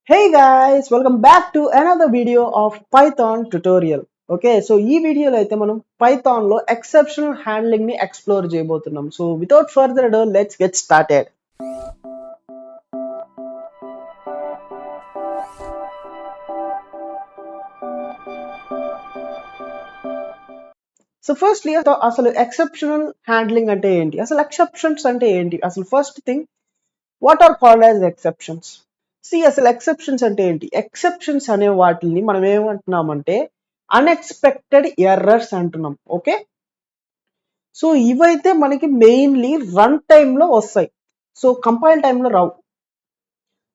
Hey guys, welcome back to another video of Python tutorial. Okay, so ఈ వీడియోలో అయితే మనం Python లో ఎక్సెప్షనల్ హ్యాండ్లింగ్ ని ఎక్స్ప్లోర్ చేయబోతున్నాం. So without further ado, let's get started. So firstly అసలు exceptional handling అంటే ఏంటి, అసలు ఎక్సెప్షన్స్ అంటే ఏంటి, అసలు first thing what are called as exceptions. అసలు ఎక్సెప్షన్స్ అంటే ఏంటి? ఎక్సెప్షన్స్ అనే వాటిని మనం ఏమంటున్నామంటే అన్ఎక్స్పెక్టెడ్ ఎర్రర్స్ అంటున్నాం. ఓకే, సో ఇవైతే మనకి మెయిన్లీ రన్ టైంలో వస్తాయి, సో కంపైల్ టైంలో రావు.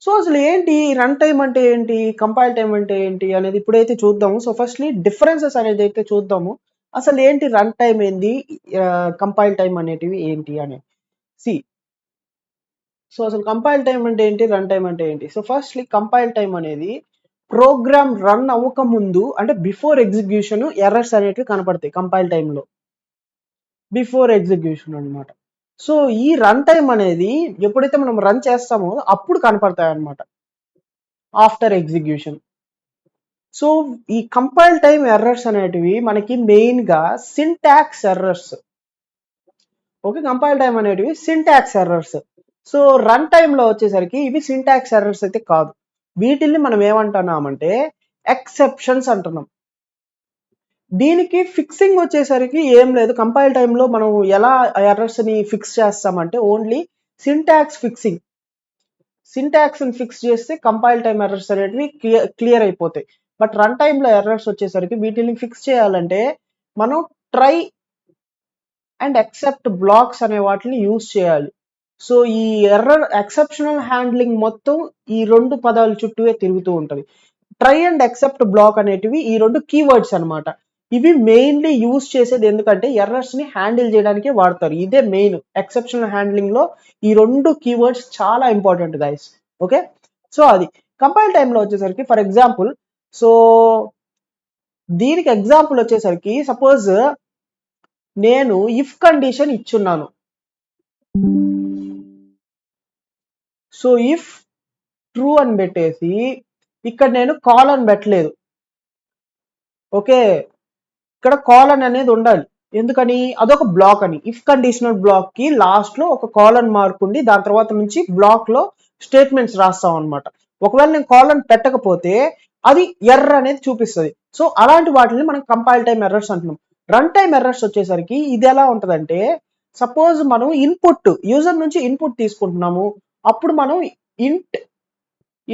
సో అసలు ఏంటి రన్ టైం అంటే ఏంటి, కంపైల్ టైం అంటే ఏంటి అనేది ఇప్పుడైతే చూద్దాము. సో ఫస్ట్లీ డిఫరెన్సెస్ అనేది అయితే చూద్దాము. అసలు ఏంటి రన్ టైం ఏంటి, కంపైల్ టైం అనేటివి ఏంటి అనేది. సి సో అసలు కంపైల్ టైం అంటే ఏంటి, రన్ టైం అంటే ఏంటి. సో ఫస్ట్లీ కంపైల్ టైం అనేది ప్రోగ్రామ్ రన్ అవ్వక ముందు, అంటే బిఫోర్ ఎగ్జిక్యూషన్ ఎర్రర్స్ అనేటివి కనపడతాయి కంపైల్ టైంలో, బిఫోర్ ఎగ్జిక్యూషన్ అనమాట. సో ఈ రన్ టైం అనేది ఎప్పుడైతే మనం రన్ చేస్తామో అప్పుడు కనపడతాయి అనమాట, ఆఫ్టర్ ఎగ్జిక్యూషన్. సో ఈ కంపైల్ టైం ఎర్రర్స్ అనేటివి మనకి మెయిన్ గా syntax errors. Okay, compile time అనేటివి సింటాక్స్ ఎర్రర్స్. సో రన్ టైంలో వచ్చేసరికి ఇవి సింటాక్స్ ఎర్రర్స్ అయితే కాదు, వీటిల్ని మనం ఏమంటున్నామంటే ఎక్సెప్షన్స్ అంటున్నాం. దీనికి ఫిక్సింగ్ వచ్చేసరికి ఏం లేదు. కంపైల్ టైంలో మనం ఎలా ఎర్రర్స్ ని ఫిక్స్ చేస్తామంటే ఓన్లీ సింటాక్స్ ఫిక్సింగ్. సింటాక్స్ ని ఫిక్స్ చేస్తే కంపైల్ టైం ఎర్రర్స్ అనేటివి క్లియర్ అయిపోతాయి. బట్ రన్ టైంలో ఎర్రర్స్ వచ్చేసరికి వీటిని ఫిక్స్ చేయాలంటే మనం ట్రై అండ్ ఎక్సెప్ట్ బ్లాక్స్ అనే వాటిని యూజ్ చేయాలి. సో ఈ ఎర్రర్ ఎక్సెప్షనల్ హ్యాండ్లింగ్ మొత్తం ఈ రెండు పదాల చుట్టూవే తిరుగుతూ ఉంటది. ట్రై అండ్ ఎక్సెప్ట్ బ్లాక్ అనేటివి ఈ రెండు కీవర్డ్స్ అనమాట. ఇవి మెయిన్లీ యూజ్ చేసేది ఎందుకంటే ఎర్రర్స్ ని హ్యాండిల్ చేయడానికి వాడతారు. ఇదే మెయిన్ ఎక్సెప్షనల్ హ్యాండ్లింగ్ లో ఈ రెండు కీవర్డ్స్ చాలా ఇంపార్టెంట్ గైస్. ఓకే, సో అది కంపైల్ టైంలో వచ్చేసరికి ఫర్ ఎగ్జాంపుల్, సో దీనికి ఎగ్జాంపుల్ వచ్చేసరికి సపోజ్ నేను ఇఫ్ కండిషన్ ఇచ్చున్నాను. సో ఇఫ్ ట్రూ అని పెట్టేసి ఇక్కడ నేను కాలన్ పెట్టలేదు. ఓకే, ఇక్కడ కాలన్ అనేది ఉండాలి, ఎందుకని అదొక బ్లాక్ అని. ఇఫ్ కండిషనల్ బ్లాక్ కి లాస్ట్ లో ఒక కాలన్ మార్క్ ఉండి దాని తర్వాత నుంచి బ్లాక్ లో స్టేట్మెంట్స్ రాస్తాం అనమాట. ఒకవేళ నేను కాలన్ పెట్టకపోతే అది ఎర్రర్ అనేది చూపిస్తుంది. సో అలాంటి వాటిని మనం కంపైల్ టైం ఎర్రర్స్ అంటున్నాం. రన్ టైం ఎర్రర్స్ వచ్చేసరికి ఇది ఎలా ఉంటదంటే, సపోజ్ మనం ఇన్పుట్ యూజర్ నుంచి ఇన్పుట్ తీసుకుంటున్నాము, అప్పుడు మనం ఇంట్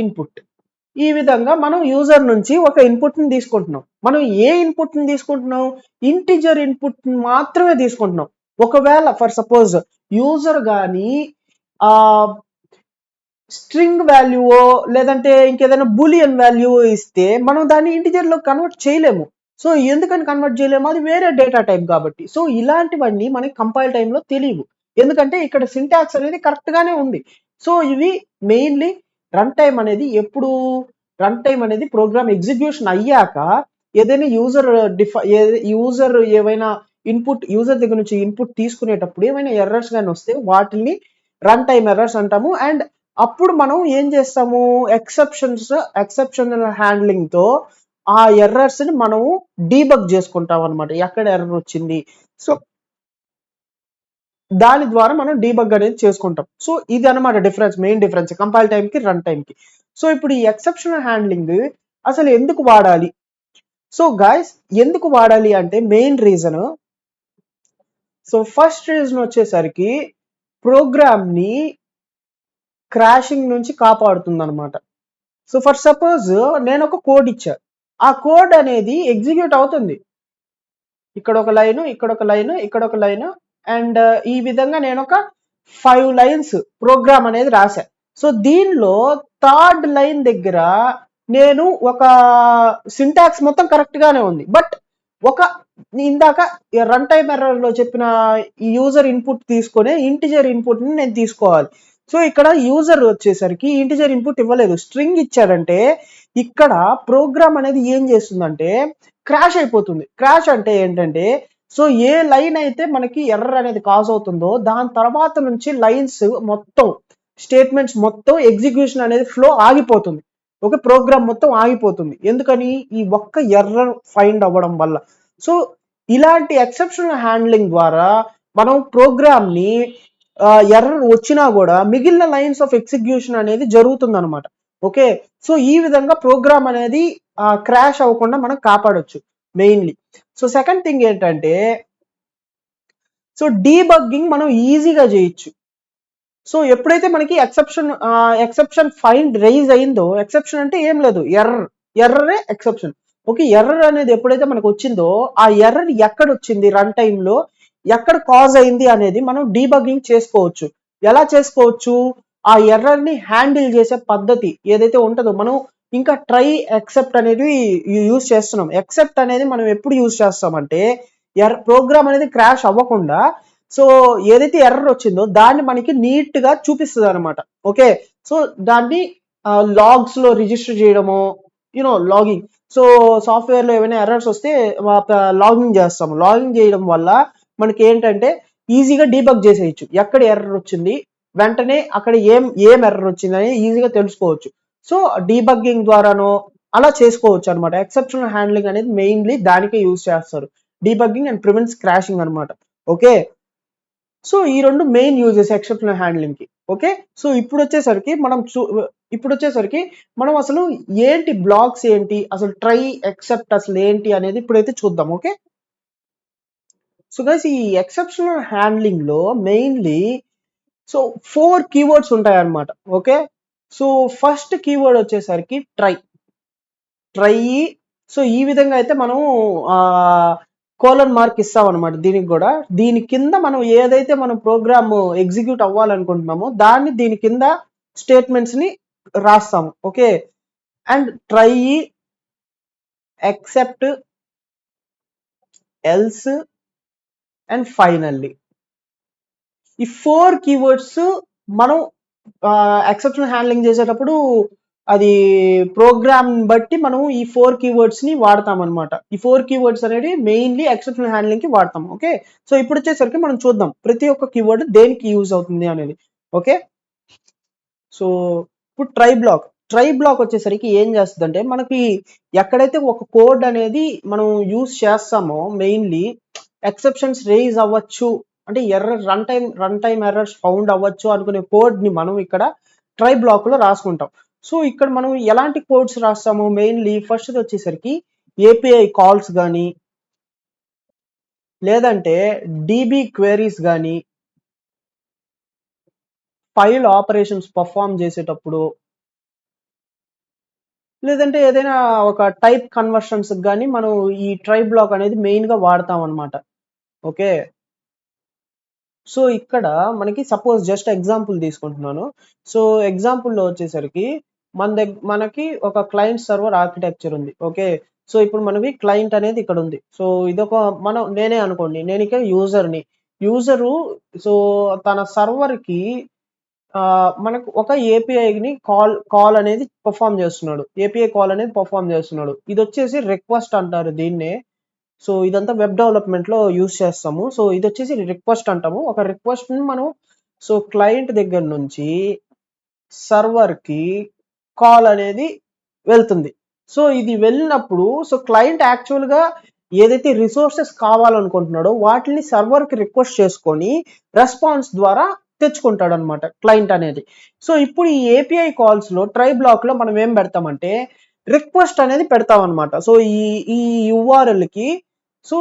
ఇన్పుట్, ఈ విధంగా మనం యూజర్ నుంచి ఒక ఇన్పుట్ ని తీసుకుంటున్నాం. మనం ఏ ఇన్పుట్ ని తీసుకుంటున్నాం, ఇంటిజర్ ఇన్పుట్ మాత్రమే తీసుకుంటున్నాం. ఒకవేళ ఫర్ సపోజ్ యూజర్ గాని ఆ స్ట్రింగ్ వాల్యూవో లేదంటే ఇంకేదైనా బూలియన్ వాల్యూ ఇస్తే మనం దాన్ని ఇంటిజర్ లో కన్వర్ట్ చేయలేము. సో ఎందుకని కన్వర్ట్ చేయలేము, అది వేరే డేటా టైప్ కాబట్టి. సో ఇలాంటివన్నీ మనకి కంపైల్ టైంలో తెలియవు, ఎందుకంటే ఇక్కడ సింటాక్స్ అనేది కరెక్ట్ గానే ఉంది. సో ఇవి మెయిన్లీ రన్ టైం అనేది ఎప్పుడు, రన్ టైం అనేది ప్రోగ్రామ్ ఎగ్జిక్యూషన్ అయ్యాక ఏదైనా యూజర్ ఏవైనా ఇన్పుట్, యూజర్ దగ్గర నుంచి ఇన్పుట్ తీసుకునేటప్పుడు ఏమైనా ఎర్రర్స్ కానీ వస్తే వాటిని రన్ టైం ఎర్రర్స్ అంటాము. అండ్ అప్పుడు మనం ఏం చేస్తాము, ఎక్సెప్షనల్ హ్యాండ్లింగ్ తో ఆ ఎర్రర్స్ ని మనము డీబగ్ చేసుకుంటాం అనమాట, ఎక్కడ ఎర్రర్ వచ్చింది. సో దాని ద్వారా మనం డీబగ్ అనేది చేసుకుంటాం. సో ఇది అనమాట difference, main difference compile time కి రన్ టైం కి. సో ఇప్పుడు ఈ ఎక్సెప్షనల్ హ్యాండ్లింగ్ అసలు ఎందుకు వాడాలి. సో గాయస్ ఎందుకు వాడాలి అంటే main reason, so first reason వచ్చేసరికి ప్రోగ్రామ్ ని క్రాషింగ్ నుంచి కాపాడుతుంది అనమాట. సో ఫర్ సపోజ్ నేను ఒక కోడ్ ఇచ్చా, ఆ కోడ్ అనేది ఎగ్జిక్యూట్ అవుతుంది, ఇక్కడ ఒక లైన్, ఇక్కడ ఒక లైన్, ఇక్కడ ఒక లైన్, అండ్ ఈ విధంగా నేను ఒక 5 లైన్స్ ప్రోగ్రామ్ అనేది రాశా. సో దీనిలో థర్డ్ లైన్ దగ్గర నేను ఒక సింటాక్స్ మొత్తం కరెక్ట్ గానే ఉంది, బట్ ఒక ఇందాక రన్ టైం ఎర్రర్ లో చెప్పిన యూజర్ ఇన్పుట్ తీసుకునే ఇంటిజర్ ఇన్పుట్ ని నేను తీసుకోవాలి. సో ఇక్కడ యూజర్ వచ్చేసరికి ఇంటిజర్ ఇన్పుట్ ఇవ్వలేదు, స్ట్రింగ్ ఇచ్చాడంటే ఇక్కడ ప్రోగ్రామ్ అనేది ఏం చేస్తుందంటే క్రాష్ అయిపోతుంది. క్రాష్ అంటే ఏంటంటే, సో ఏ లైన్ అయితే మనకి ఎర్రర్ అనేది కాజ్ అవుతుందో దాని తర్వాత నుంచి లైన్స్ మొత్తం, స్టేట్మెంట్స్ మొత్తం ఎగ్జిక్యూషన్ అనేది ఫ్లో ఆగిపోతుంది. ఓకే, ప్రోగ్రామ్ మొత్తం ఆగిపోతుంది. ఎందుకని? ఈ ఒక్క ఎర్రర్ ఫైండ్ అవ్వడం వల్ల. సో ఇలాంటి ఎక్సెప్షనల్ హ్యాండ్లింగ్ ద్వారా మనం ప్రోగ్రామ్ని ఎర్రర్ వచ్చినా కూడా మిగిలిన లైన్స్ ఆఫ్ ఎగ్జిక్యూషన్ అనేది జరుగుతుంది అనమాట. ఓకే, సో ఈ విధంగా ప్రోగ్రామ్ అనేది క్రాష్ అవ్వకుండా మనం కాపాడొచ్చు మెయిన్లీ. సో సెకండ్ థింగ్ ఏంటంటే, సో డీబగ్గింగ్ మనం ఈజీగా చేయొచ్చు. సో ఎప్పుడైతే మనకి ఎక్సెప్షన్ ఫైండ్ రైజ్ అయిందో, ఎక్సెప్షన్ అంటే ఏం లేదు, ఎర్రరే ఎక్సెప్షన్. ఓకే, ఎర్రర్ అనేది ఎప్పుడైతే మనకు వచ్చిందో, ఆ ఎర్రర్ ఎక్కడ వచ్చింది, రన్ టైంలో ఎక్కడ కాజ్ అయింది అనేది మనం డీబగ్గింగ్ చేసుకోవచ్చు. ఎలా చేసుకోవచ్చు? ఆ ఎర్రర్ ని హ్యాండిల్ చేసే పద్ధతి ఏదైతే ఉంటుందో, మనం ఇంకా ట్రై ఎక్సెప్ట్ అనేది యూజ్ చేస్తున్నాం. ఎక్సెప్ట్ అనేది మనం ఎప్పుడు యూజ్ చేస్తామంటే, ప్రోగ్రామ్ అనేది క్రాష్ అవ్వకుండా, సో ఏదైతే ఎర్రర్ వచ్చిందో దాన్ని మనకి నీట్ గా చూపిస్తుంది అనమాట. ఓకే, సో దాన్ని లాగ్స్ లో రిజిస్టర్ చేయడము, లాగింగ్. సో సాఫ్ట్వేర్ లో ఏమైనా ఎర్రర్స్ వస్తే లాగింగ్ చేస్తాము. లాగింగ్ చేయడం వల్ల మనకి ఏంటంటే ఈజీగా డీబగ్ చేసేయచ్చు. ఎక్కడ ఎర్రర్ వచ్చింది, వెంటనే అక్కడ ఏం ఎర్రర్ వచ్చింది అనేది ఈజీగా తెలుసుకోవచ్చు. సో డీబగ్గింగ్ ద్వారానో అలా చేసుకోవచ్చు అనమాట. ఎక్సెప్షనల్ హ్యాండ్లింగ్ అనేది మెయిన్లీ దానికే యూజ్ చేస్తారు. డీబగ్గింగ్ అండ్ ప్రివెంట్స్ క్రాషింగ్ అనమాట. ఓకే, సో ఈ రెండు మెయిన్ యూజెస్ ఎక్సెప్షనల్ హ్యాండ్లింగ్ కి. ఓకే, సో ఇప్పుడు వచ్చేసరికి మనం అసలు ఏంటి బ్లాక్స్ ఏంటి, అసలు ట్రై ఎక్సెప్ట్ అసలు ఏంటి అనేది ఇప్పుడైతే చూద్దాం. ఓకే, సో గైస్ ఈ ఎక్సెప్షనల్ హ్యాండ్లింగ్ లో మెయిన్లీ సో 4 కీవర్డ్స్ ఉంటాయి అన్నమాట. ఓకే, సో ఫస్ట్ కీవర్డ్ వచ్చేసరికి ట్రై. సో ఈ విధంగా అయితే మనం కోలన్ మార్క్ ఇస్తాం అనమాట. దీనికి కూడా దీని కింద మనం ఏదైతే మనం ప్రోగ్రామ్ ఎగ్జిక్యూట్ అవ్వాలనుకుంటున్నామో దాన్ని దీని కింద స్టేట్మెంట్స్ ని రాస్తాము. Okay, and try, except, else and finally, ఈ 4 కీవర్డ్స్ మనం ఎక్సెప్షన్ హ్యాండ్లింగ్ చేసేటప్పుడు అది ప్రోగ్రామ్ బట్టి మనం ఈ 4 కీవర్డ్స్ ని వాడతాం అనమాట. ఈ 4 కీవర్డ్స్ అనేది మెయిన్లీ ఎక్సెప్షన్ హ్యాండ్లింగ్ కి వాడతాం. ఓకే, సో ఇప్పుడు వచ్చేసరికి మనం చూద్దాం ప్రతి ఒక్క కీవర్డ్ దేనికి యూజ్ అవుతుంది అనేది. ఓకే, సో ఇప్పుడు ట్రై బ్లాక్ వచ్చేసరికి ఏం చేస్తుందంటే, మనకి ఎక్కడైతే ఒక కోడ్ అనేది మనం యూజ్ చేస్తామో మెయిన్లీ ఎక్సెప్షన్స్ రేజ్ అవ్వచ్చు, అంటే రన్ టైమ్ ఎర్రర్స్ ఫౌండ్ అవ్వచ్చు అనుకునే కోడ్ ని మనం ఇక్కడ ట్రై బ్లాక్ లో రాసుకుంటాం. సో ఇక్కడ మనం ఎలాంటి కోడ్స్ రాస్తాము? మెయిన్లీ ఫస్ట్ వచ్చేసరికి ఏపీఐ కాల్స్ కానీ, లేదంటే డిబి క్వెరీస్ కానీ, ఫైల్ ఆపరేషన్స్ పర్ఫామ్ చేసేటప్పుడు, లేదంటే ఏదైనా ఒక టైప్ కన్వర్షన్స్ కానీ మనం ఈ ట్రై బ్లాక్ అనేది మెయిన్ గా వాడతాం అనమాట. ఓకే, సో ఇక్కడ మనకి సపోజ్ జస్ట్ ఎగ్జాంపుల్ తీసుకుంటున్నాను. సో ఎగ్జాంపుల్లో వచ్చేసరికి మనకి ఒక క్లయింట్ సర్వర్ ఆర్కిటెక్చర్ ఉంది. ఓకే, సో ఇప్పుడు మనకి క్లయింట్ అనేది ఇక్కడ ఉంది. సో ఇదొక నేనే అనుకోండి, నేను ఇక్కడ యూజరు సో తన సర్వర్ కి మనకు ఒక ఏపీఐని కాల్ అనేది పర్ఫామ్ చేస్తున్నాడు. ఏపీఐ కాల్ అనేది పర్ఫామ్ చేస్తున్నాడు. ఇది వచ్చేసి రిక్వెస్ట్ అంటారు దీన్నే. సో ఇదంతా వెబ్ డెవలప్మెంట్ లో యూజ్ చేస్తాము. సో ఇది వచ్చేసి రిక్వెస్ట్ అంటాము. ఒక రిక్వెస్ట్ ని మనం సో క్లయింట్ దగ్గర నుంచి సర్వర్ కి కాల్ అనేది వెళ్తుంది. సో ఇది వెళ్ళినప్పుడు సో క్లయింట్ యాక్చువల్ గా ఏదైతే రిసోర్సెస్ కావాలనుకుంటున్నాడో వాటిని సర్వర్ కి రిక్వెస్ట్ చేసుకొని రెస్పాన్స్ ద్వారా తెచ్చుకుంటాడు అనమాట క్లయింట్ అనేది. సో ఇప్పుడు ఈ ఏపీఐ కాల్స్ లో ట్రై బ్లాక్ లో మనం ఏం పెడతామంటే రిక్వెస్ట్ అనేది పెడతాం అనమాట. సో ఈ యూఆర్ఎల్ కి సో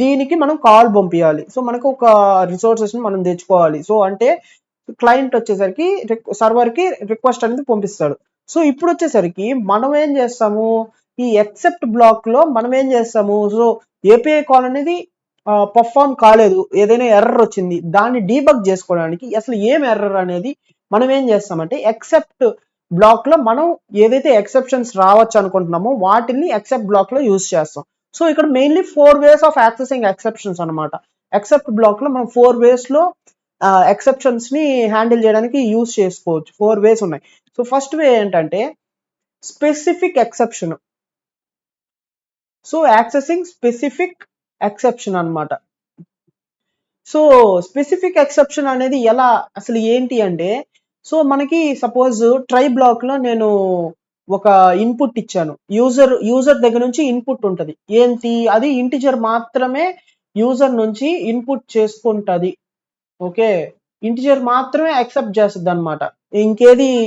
దీనికి మనం కాల్ పంపించాలి. సో మనకు ఒక రిసోర్సెస్ ని మనం తెచ్చుకోవాలి. సో అంటే క్లయింట్ వచ్చేసరికి సర్వర్ కి రిక్వెస్ట్ అనేది పంపిస్తాడు. సో ఇప్పుడు వచ్చేసరికి మనం ఏం చేస్తాము, ఈ ఎక్సెప్ట్ బ్లాక్ లో మనం ఏం చేస్తాము, సో ఏపీఐ కాల్ అనేది పర్ఫామ్ కాలేదు, ఏదైనా ఎర్రర్ వచ్చింది, దాన్ని డీబగ్ చేసుకోవడానికి అసలు ఏం ఎర్రర్ అనేది మనం ఏం చేస్తామంటే ఎక్సెప్ట్ బ్లాక్ లో మనం ఏదైతే ఎక్సెప్షన్స్ రావచ్చు అనుకుంటున్నామో వాటిని ఎక్సెప్ట్ బ్లాక్ లో యూజ్ చేస్తాం. సో ఇక్కడ mainly 4 ways of accessing exceptions అనమాట. ఎక్సెప్ట్ బ్లాక్ లో మనం 4 వేస్ లో ఎక్సెప్షన్స్ ని హ్యాండిల్ చేయడానికి యూజ్ చేసుకోవచ్చు. 4 వేస్ ఉన్నాయి. సో ఫస్ట్ వే ఏంటంటే specific exception. So accessing specific exception అనమాట. సో స్పెసిఫిక్ ఎక్సెప్షన్ అనేది ఎలా, అసలు ఏంటి అంటే, సో మనకి సపోజ్ ట్రై బ్లాక్ లో నేను ఒక ఇన్పుట్ ఇచ్చాను, యూజర్ దగ్గర నుంచి ఇన్పుట్ ఉంటుంది ఏంటి, అది ఇంటిజర్ మాత్రమే యూజర్ నుంచి ఇన్పుట్ చేసుకుంటది. ఓకే, ఇంటిజర్ మాత్రమే యాక్సెప్ట్ చేస్తుంది అనమాట,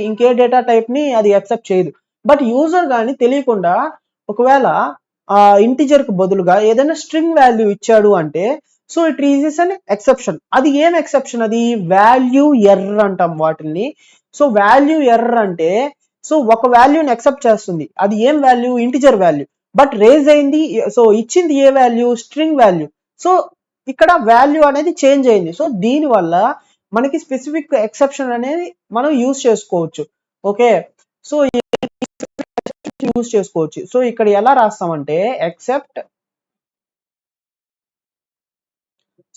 ఇంకే డేటా టైప్ ని అది యాక్సెప్ట్ చేయదు. బట్ యూజర్ కానీ తెలియకుండా ఒకవేళ ఆ ఇంటిజర్ కు బదులుగా ఏదైనా స్ట్రింగ్ వాల్యూ ఇచ్చాడు అంటే, so it is an exception. అది ఏం ఎక్సెప్షన్, అది వాల్యూ ఎర్రర్ అంటాం వాటిని. సో వాల్యూ ఎర్రర్ అంటే, సో ఒక వాల్యూని ఎక్సెప్ట్ చేస్తుంది, అది ఏం value, integer value, but raise అయింది, సో ఇచ్చింది ఏ వాల్యూ, స్ట్రింగ్ వాల్యూ. సో ఇక్కడ వాల్యూ అనేది చేంజ్ అయింది. సో దీని వల్ల మనకి స్పెసిఫిక్ ఎక్సెప్షన్ అనేది మనం యూజ్ చేసుకోవచ్చు. ఓకే, సో యూజ్ చేసుకోవచ్చు. సో ఇక్కడ ఎలా రాస్తామంటే except,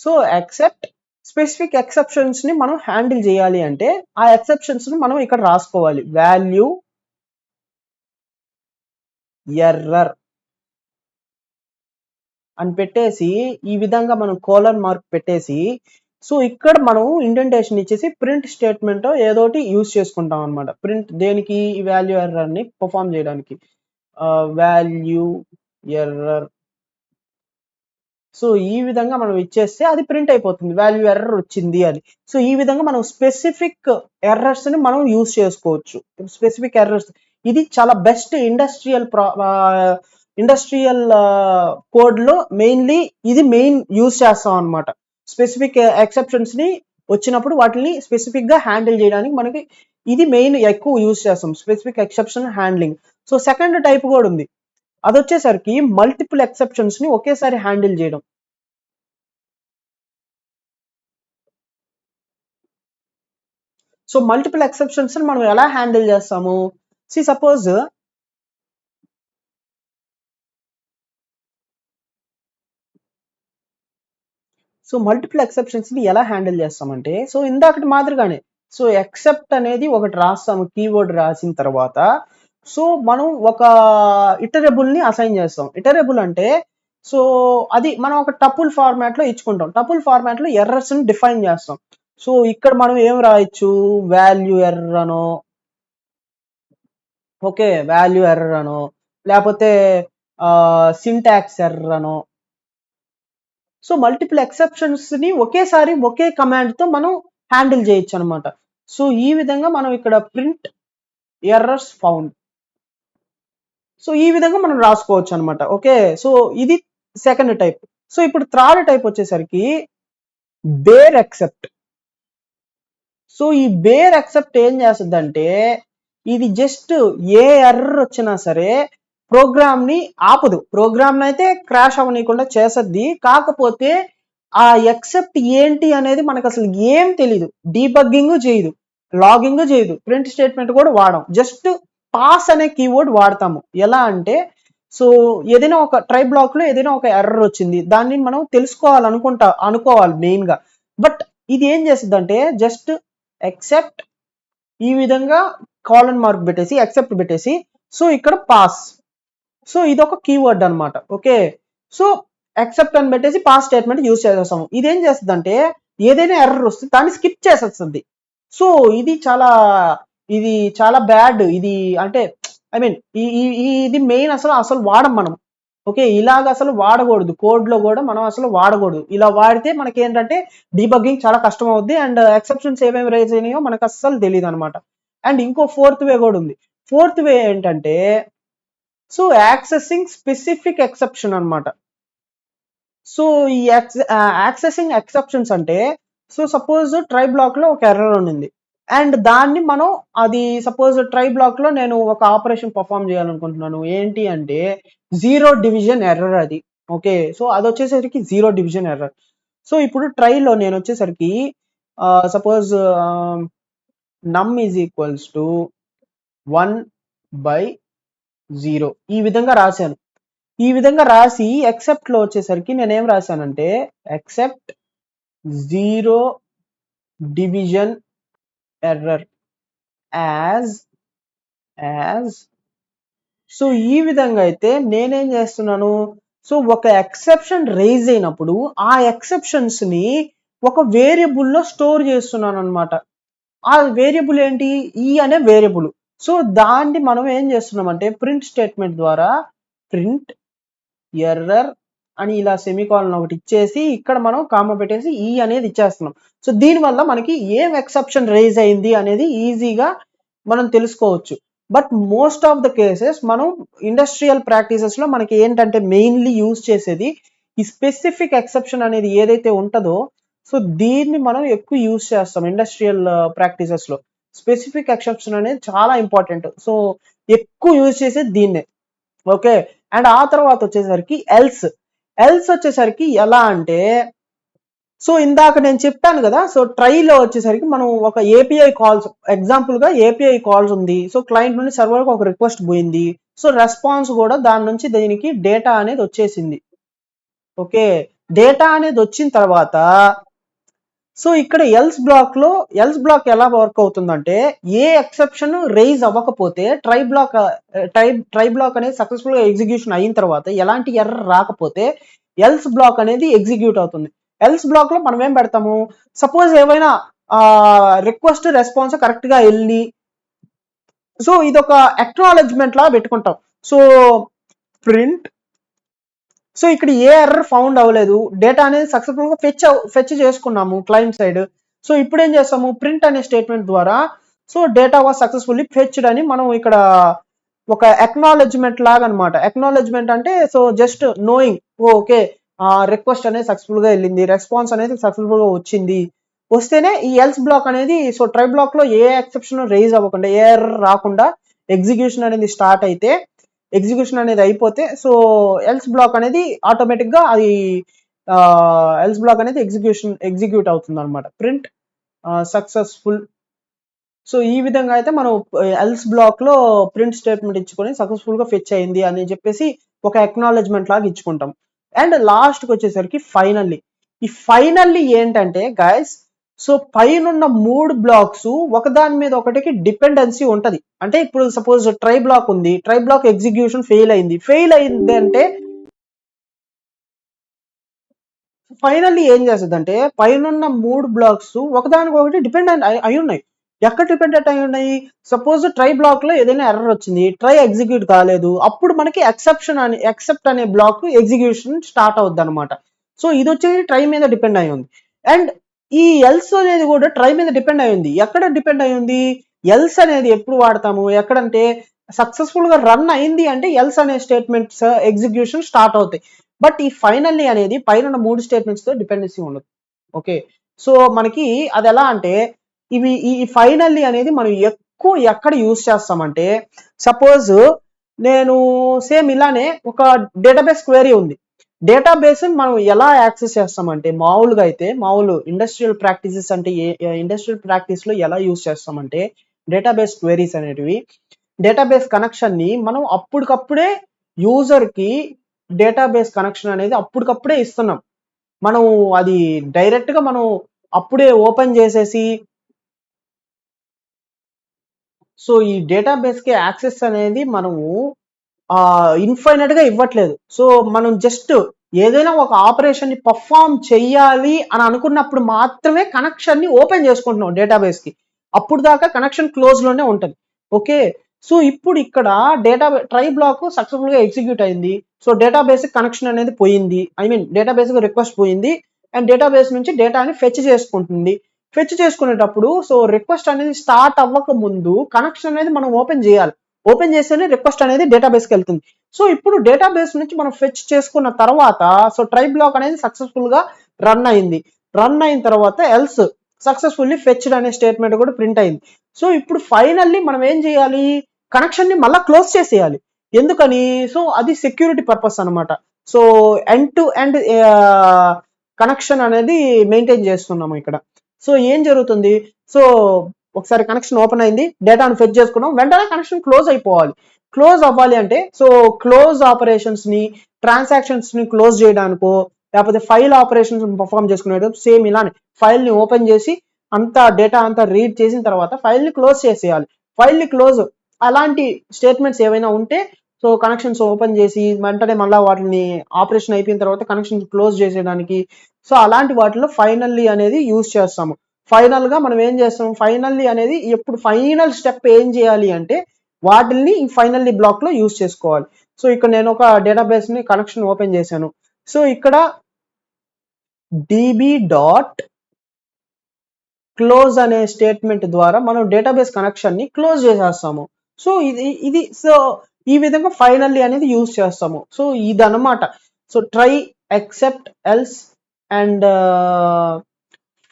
so except specific exceptions ని మనం హ్యాండిల్ చేయాలి అంటే ఆ ఎక్సెప్షన్స్ ని మనం ఇక్కడ రాసుకోవాలి, వాల్యూ ఎర్రర్ అని పెట్టేసి ఈ విధంగా మనం కోలన్ మార్క్ పెట్టేసి, సో ఇక్కడ మనం ఇండెంటేషన్ ఇచ్చేసి ప్రింట్ స్టేట్మెంట్ ఏదోటి యూజ్ చేసుకుంటాం అనమాట. ప్రింట్ దేనికి, ఈ వాల్యూ ఎర్రర్ ని పర్ఫామ్ చేయడానికి, వాల్యూ ఎర్రర్. సో ఈ విధంగా మనం ఇచ్చేస్తే అది ప్రింట్ అయిపోతుంది, వాల్యూ ఎర్రర్ వచ్చింది అని. సో ఈ విధంగా మనం స్పెసిఫిక్ ఎర్రర్స్ ని మనం యూజ్ చేసుకోవచ్చు. స్పెసిఫిక్ ఎర్రర్స్ ఇది చాలా బెస్ట్ ఇండస్ట్రియల్ కోడ్ లో మెయిన్లీ ఇది మెయిన్ యూజ్ చేస్తాం అనమాట. స్పెసిఫిక్ ఎక్సెప్షన్స్ ని వచ్చినప్పుడు వాటిని స్పెసిఫిక్ గా హ్యాండిల్ చేయడానికి మనకి ఇది మెయిన్ ఎక్కువ యూజ్ చేస్తాం, specific exception handling. So second type కూడా ఉంది, అది వచ్చేసరికి మల్టిపుల్ ఎక్సెప్షన్స్ ని ఒకేసారి హ్యాండిల్ చేయడం. సో మల్టిపుల్ ఎక్సెప్షన్స్ ని మనం ఎలా హ్యాండిల్ చేస్తాము, సపోజ్ సో మల్టిపుల్ ఎక్సెప్షన్స్ ని ఎలా హ్యాండిల్ చేస్తామంటే, సో ఇందాకటి మాదిరిగానే, సో ఎక్సెప్ట్ అనేది ఒకటి రాస్తాము, కీవర్డ్ రాసిన తర్వాత సో మనం ఒక ఇటరబుల్ ని అసైన్ చేస్తాం. ఇటరబుల్ అంటే సో అది మనం ఒక టపుల్ ఫార్మాట్ లో ఇచ్చుకుంటాం, టపుల్ ఫార్మాట్ లో ఎర్రర్స్ ని డిఫైన్ చేస్తాం. సో ఇక్కడ మనం ఏం రాయొచ్చు, వాల్యూ ఎర్రర్ అనో, ఓకే వాల్యూ ఎర్రర్ అనో, లేకపోతే సింటాక్స్ ఎర్రర్ అనో. సో మల్టిపుల్ ఎక్సెప్షన్స్ ని ఒకేసారి ఒకే కమాండ్ తో మనం హ్యాండిల్ చేయొచ్చు అనమాట. సో ఈ విధంగా మనం ఇక్కడ ప్రింట్ ఎర్రర్స్ ఫౌండ్, సో ఈ విధంగా మనం రాసుకోవచ్చు అనమాట. ఓకే, సో ఇది సెకండ్ టైప్. సో ఇప్పుడు థర్డ్ టైప్ వచ్చేసరికి బేర్ ఎక్సెప్ట్. సో ఈ బేర్ ఎక్సెప్ట్ ఏం చేస్తుంది అంటే, ఇది జస్ట్ ఏ ఎర్రర్ వచ్చినా సరే ప్రోగ్రామ్ ని ఆపదు, ప్రోగ్రామ్ అయితే క్రాష్ అవ్వనీయకుండా చేసద్ది. కాకపోతే ఆ ఎక్సెప్ట్ ఏంటి అనేది మనకు అసలు ఏం తెలియదు, డీబగ్గింగ్ చేయదు, లాగింగ్ చేయదు, ప్రింట్ స్టేట్మెంట్ కూడా వాడం, జస్ట్ పాస్ అనే కీవర్డ్ వాడతాము. ఎలా అంటే, సో ఏదైనా ఒక ట్రై బ్లాక్ లో ఏదైనా ఒక ఎర్రర్ వచ్చింది, దాన్ని మనం అనుకోవాలి మెయిన్ గా. బట్ ఇది ఏం చేస్తుంది అంటే జస్ట్ ఎక్సెప్ట్ ఈ విధంగా కాలన్ మార్క్ పెట్టేసి ఎక్సెప్ట్ పెట్టేసి, సో ఇక్కడ పాస్, సో ఇది ఒక కీవర్డ్ అనమాట. ఓకే, సో ఎక్సెప్ట్ అని పెట్టేసి పాస్ స్టేట్మెంట్ యూజ్ చేసేస్తాము. ఇది ఏం చేస్తుంది అంటే ఏదైనా ఎర్రర్ వస్తుంది దాన్ని స్కిప్ చేసేస్తుంది. సో ఇది చాలా బ్యాడ్, ఇది అంటే ఐ మీన్ ఇది మెయిన్ అసలు వాడం మనం. ఓకే, ఇలాగ అసలు వాడకూడదు, కోడ్ లో కూడా మనం అసలు వాడకూడదు. ఇలా వాడితే మనకి ఏంటంటే డీబగ్గింగ్ చాలా కష్టం అవుద్ది, అండ్ ఎక్సెప్షన్స్ ఏమేమి రైజ్ అయినాయో మనకు అస్సలు తెలియదు అనమాట. అండ్ ఇంకో ఫోర్త్ వే కూడా ఉంది. ఫోర్త్ వే ఏంటంటే సో యాక్సెసింగ్ స్పెసిఫిక్ ఎక్సెప్షన్ అనమాట. సో ఈ యాక్సెసింగ్ ఎక్సెప్షన్స్ అంటే, సో సపోజ్ ట్రై బ్లాక్ లో ఒక ఎర్రర్ ఉంది అండ్ దాన్ని మనం అది సపోజ్ ట్రై బ్లాక్ లో నేను ఒక ఆపరేషన్ పర్ఫామ్ చేయాలనుకుంటున్నాను, ఏంటి అంటే 0 డివిజన్ ఎర్రర్ అది. ఓకే, సో అది వచ్చేసరికి 0 డివిజన్ ఎర్రర్. సో ఇప్పుడు ట్రైలో నేను వచ్చేసరికి సపోజ్ నమ్ ఈజ్ ఈక్వల్స్ టు 1/0 ఈ విధంగా రాశాను. ఈ విధంగా రాసి ఎక్సెప్ట్ లో వచ్చేసరికి నేనేం రాశానంటే except 0 division error as so ఈ విధంగా అయితే నేనేం చేస్తున్నాను, సో ఒక ఎక్సెప్షన్ రేజ్ అయినప్పుడు ఆ ఎక్సెప్షన్స్ ని ఒక వేరియబుల్ లో స్టోర్ చేస్తున్నాను అనమాట. ఆ వేరియబుల్ ఏంటి, ఈ అనే వేరియబుల్. సో దాన్ని మనం ఏం చేస్తున్నామంటే ప్రింట్ స్టేట్మెంట్ ద్వారా ప్రింట్ ఎర్రర్ అని ఇలా సెమీకాలన్ ఒకటి ఇచ్చేసి ఇక్కడ మనం కామా పెట్టేసి ఈ అనేది ఇచ్చేస్తున్నాం. సో దీనివల్ల మనకి ఏం ఎక్సెప్షన్ రైజ్ అయింది అనేది ఈజీగా మనం తెలుసుకోవచ్చు. But most of the cases మనం ఇండస్ట్రియల్ ప్రాక్టీసెస్ లో మనకి ఏంటంటే మెయిన్లీ యూజ్ చేసేది ఈ స్పెసిఫిక్ ఎక్సెప్షన్ అనేది ఏదైతే ఉంటుందో సో దీన్ని మనం ఎక్కువ యూజ్ చేస్తాం ఇండస్ట్రియల్ ప్రాక్టీసెస్ లో. స్పెసిఫిక్ ఎక్సెప్షన్ అనేది చాలా ఇంపార్టెంట్. సో ఎక్కువ యూజ్ చేసేది దీన్నే. ఓకే, అండ్ ఆ తర్వాత వచ్చేసరికి ఎల్స్ వచ్చేసరికి ఎలా అంటే సో ఇందాక నేను చెప్పాను కదా, సో ట్రైలో వచ్చేసరికి మనం ఒక ఏపీఐ కాల్స్, ఎగ్జాంపుల్ గా ఏపీఐ కాల్స్ ఉంది. సో క్లయింట్ నుండి సర్వర్ కి ఒక రిక్వెస్ట్ పోయింది. సో రెస్పాన్స్ కూడా దాని నుంచి దీనికి డేటా అనేది వచ్చేసింది. ఓకే, డేటా అనేది వచ్చిన తర్వాత సో ఇక్కడ ఎల్స్ బ్లాక్ ఎలా వర్క్ అవుతుందంటే ఏ ఎక్సెప్షన్ రైజ్ అవ్వకపోతే ట్రై బ్లాక్ అనేది సక్సెస్ఫుల్ గా ఎగ్జిక్యూషన్ అయిన తర్వాత ఎలాంటి ఎర్రర్ రాకపోతే ఎల్స్ బ్లాక్ అనేది ఎగ్జిక్యూట్ అవుతుంది. ఎల్స్ బ్లాక్ లో మనం ఏం పెడతాము, సపోజ్ ఏమైనా రిక్వెస్ట్ రెస్పాన్స్ కరెక్ట్ గా వెళ్ళి సో ఇది ఒక అక్నాలెడ్జ్మెంట్ లా పెట్టుకుంటాం. సో ప్రింట్ సో ఇక్కడ ఏ ఎర్రర్ ఫౌండ్ అవ్వలేదు, డేటా అనేది సక్సెస్ఫుల్ గా ఫెచ్ చేసుకున్నాము క్లయింట్ సైడ్. సో ఇప్పుడు ఏం చేస్తాము, ప్రింట్ అనే స్టేట్మెంట్ ద్వారా so data was successfully fetched అని మనం ఇక్కడ ఒక అక్నాలెడ్జ్మెంట్ లాగా అనమాట. అక్నాలెడ్జ్మెంట్ అంటే so just knowing okay request అనేది సక్సెస్ఫుల్ గా వెళ్ళింది, రెస్పాన్స్ అనేది సక్సెస్ఫుల్ గా వచ్చింది, వస్తేనే ఈ ఎల్స్ బ్లాక్ అనేది సో ట్రై బ్లాక్ లో ఏ ఎక్సెప్షన్ రైజ్ అవ్వకుండా ఏ ఎర్రర్ రాకుండా ఎగ్జిక్యూషన్ అనేది స్టార్ట్ అయితే ఎగ్జిక్యూషన్ అనేది అయిపోతే సో ఎల్స్ బ్లాక్ అనేది ఆటోమేటిక్ గా అది ఎల్స్ బ్లాక్ అనేది ఎగ్జిక్యూట్ అవుతుంది అనమాట. Print successful. సో ఈ విధంగా అయితే మనం ఎల్స్ బ్లాక్ లో ప్రింట్ స్టేట్మెంట్ ఇచ్చుకొని సక్సెస్ఫుల్ గా ఫెచ్ అయింది అని చెప్పేసి ఒక అక్నాలెడ్జ్మెంట్ లాగా ఇచ్చుకుంటాం. అండ్ లాస్ట్ కి వచ్చేసరికి ఈ ఫైనల్లీ ఏంటంటే గైస్ సో పైన 3 బ్లాక్స్ ఒకదాని మీద ఒకటికి డిపెండెన్సీ ఉంటది. అంటే ఇప్పుడు సపోజ్ ట్రై బ్లాక్ ఉంది, ట్రై బ్లాక్ ఎగ్జిక్యూషన్ ఫెయిల్ అయింది అంటే ఫైనల్లీ ఏం చేస్తుంది అంటే పైన 3 బ్లాక్స్ ఒకదానికొకటి డిపెండెంట్ అయి ఉన్నాయి. ఎక్కడ డిపెండెంట్ అయి ఉన్నాయి, సపోజ్ ట్రై బ్లాక్ లో ఏదైనా ఎర్రర్ వచ్చింది, ట్రై ఎగ్జిక్యూట్ కాలేదు, అప్పుడు మనకి ఎక్సెప్ట్ అనే బ్లాక్ ఎగ్జిక్యూషన్ స్టార్ట్ అవుద్ది అనమాట. సో ఇది వచ్చేసి ట్రై మీద డిపెండ్ అయి ఉంది. అండ్ ఈ ఎల్స్ అనేది కూడా ట్రై మీద డిపెండ్ అయి ఉంది. ఎక్కడ డిపెండ్ అయి ఉంది, ఎల్స్ అనేది ఎప్పుడు వాడతాము ఎక్కడంటే సక్సెస్ఫుల్ గా రన్ అయింది అంటే ఎల్స్ అనే స్టేట్మెంట్స్ ఎగ్జిక్యూషన్ స్టార్ట్ అవుతాయి. బట్ ఈ ఫైనల్లీ అనేది పైన 3 స్టేట్మెంట్స్ తో డిపెండెన్సీ ఉండదు. ఓకే, సో మనకి అది ఎలా అంటే ఈ ఫైనల్లీ అనేది మనం ఎక్కువ ఎక్కడ యూజ్ చేస్తామంటే సపోజ్ నేను సేమ్ ఇలానే ఒక డేటాబేస్ క్వెరీ ఉంది. డేటాబేస్ మనం ఎలా యాక్సెస్ చేస్తామంటే మామూలుగా అయితే ఇండస్ట్రియల్ ప్రాక్టీసెస్ అంటే ఇండస్ట్రియల్ ప్రాక్టీస్ లో ఎలా యూజ్ చేస్తామంటే డేటాబేస్ క్వెరీస్ అనేటివి డేటాబేస్ కనెక్షన్ ని మనం అప్పటికప్పుడే యూజర్ కి డేటాబేస్ కనెక్షన్ అనేది అప్పటికప్పుడే ఇస్తున్నాం. మనం అది డైరెక్ట్ గా మనం అప్పుడే ఓపెన్ చేసేసి సో ఈ డేటాబేస్ కి యాక్సెస్ అనేది మనము ఇన్ఫైనైట్ గా ఇవ్వట్లేదు. సో మనం జస్ట్ ఏదైనా ఒక ఆపరేషన్ ని పర్ఫామ్ చెయ్యాలి అని అనుకున్నప్పుడు మాత్రమే కనెక్షన్ ని ఓపెన్ చేసుకుంటున్నాం డేటాబేస్ కి. అప్పుడు దాకా కనెక్షన్ క్లోజ్ లోనే ఉంటుంది. ఓకే, సో ఇప్పుడు ఇక్కడ ట్రై బ్లాక్ సక్సెస్ఫుల్ గా ఎగ్జిక్యూట్ అయింది. సో డేటాబేస్ కనెక్షన్ అనేది పోయింది, డేటాబేస్ రిక్వెస్ట్ పోయింది అండ్ డేటాబేస్ నుంచి డేటాని ఫెచ్ చేసుకుంటుంది. ఫెచ్ చేసుకునేటప్పుడు సో రిక్వెస్ట్ అనేది స్టార్ట్ అవ్వక ముందు కనెక్షన్ అనేది మనం ఓపెన్ చేయాలి. ఓపెన్ చేస్తేనే రిక్వెస్ట్ అనేది డేటాబేస్ కి వెళ్తుంది. సో ఇప్పుడు డేటాబేస్ నుంచి మనం ఫెచ్ చేసుకున్న తర్వాత సో ట్రై బ్లాక్ అనేది సక్సెస్ఫుల్ గా రన్ అయిన తర్వాత ఎల్స్ సక్సెస్ఫుల్లీ ఫెచ్డ్ అనే స్టేట్మెంట్ కూడా ప్రింట్ అయింది. సో ఇప్పుడు ఫైనల్లీ మనం ఏం చేయాలి, కనెక్షన్ ని మళ్ళీ క్లోజ్ చేసేయాలి. ఎందుకని, సో అది సెక్యూరిటీ పర్పస్ అనమాట. So end to end connection అనేది మెయింటైన్ చేస్తున్నాము ఇక్కడ. సో ఏం జరుగుతుంది, సో ఒకసారి కనెక్షన్ ఓపెన్ అయింది, డేటాను ఫెచ్ చేసుకున్నాం, వెంటనే కనెక్షన్ క్లోజ్ అయిపోవాలి. క్లోజ్ అవ్వాలి అంటే సో క్లోజ్ ఆపరేషన్స్ ని ట్రాన్సాక్షన్స్ ని క్లోజ్ చేయడానికో లేకపోతే ఫైల్ ఆపరేషన్స్ పర్ఫామ్ చేసుకునేటప్పుడు సేమ్ ఇలానే ఫైల్ ని ఓపెన్ చేసి అంతా డేటా అంతా రీడ్ చేసిన తర్వాత ఫైల్ ని క్లోజ్ చేసేయాలి. ఫైల్ ని క్లోజ్ అలాంటి స్టేట్మెంట్స్ ఏవైనా ఉంటే సో కనెక్షన్స్ ఓపెన్ చేసి వెంటనే మళ్ళీ వాటిని ఆపరేషన్ అయిపోయిన తర్వాత కనెక్షన్ క్లోజ్ చేసేయడానికి సో అలాంటి వాటిలో ఫైనల్లీ అనేది యూజ్ చేస్తాము. ఫైనల్గా మనం ఏం చేస్తాం, ఫైనల్లీ అనేది ఎప్పుడు ఫైనల్ స్టెప్ ఏం చేయాలి అంటే వాటిల్ని ఫైనల్లీ బ్లాక్లో యూజ్ చేసుకోవాలి. సో ఇక్కడ నేను ఒక డేటాబేస్ని కనెక్షన్ ఓపెన్ చేశాను. సో ఇక్కడ db డాట్ క్లోజ్ అనే స్టేట్మెంట్ ద్వారా మనం డేటాబేస్ కనెక్షన్ని క్లోజ్ చేసేస్తాము. సో సో ఈ విధంగా ఫైనల్లీ అనేది యూజ్ చేస్తాము. సో ఇదన్నమాట. So try, except, else and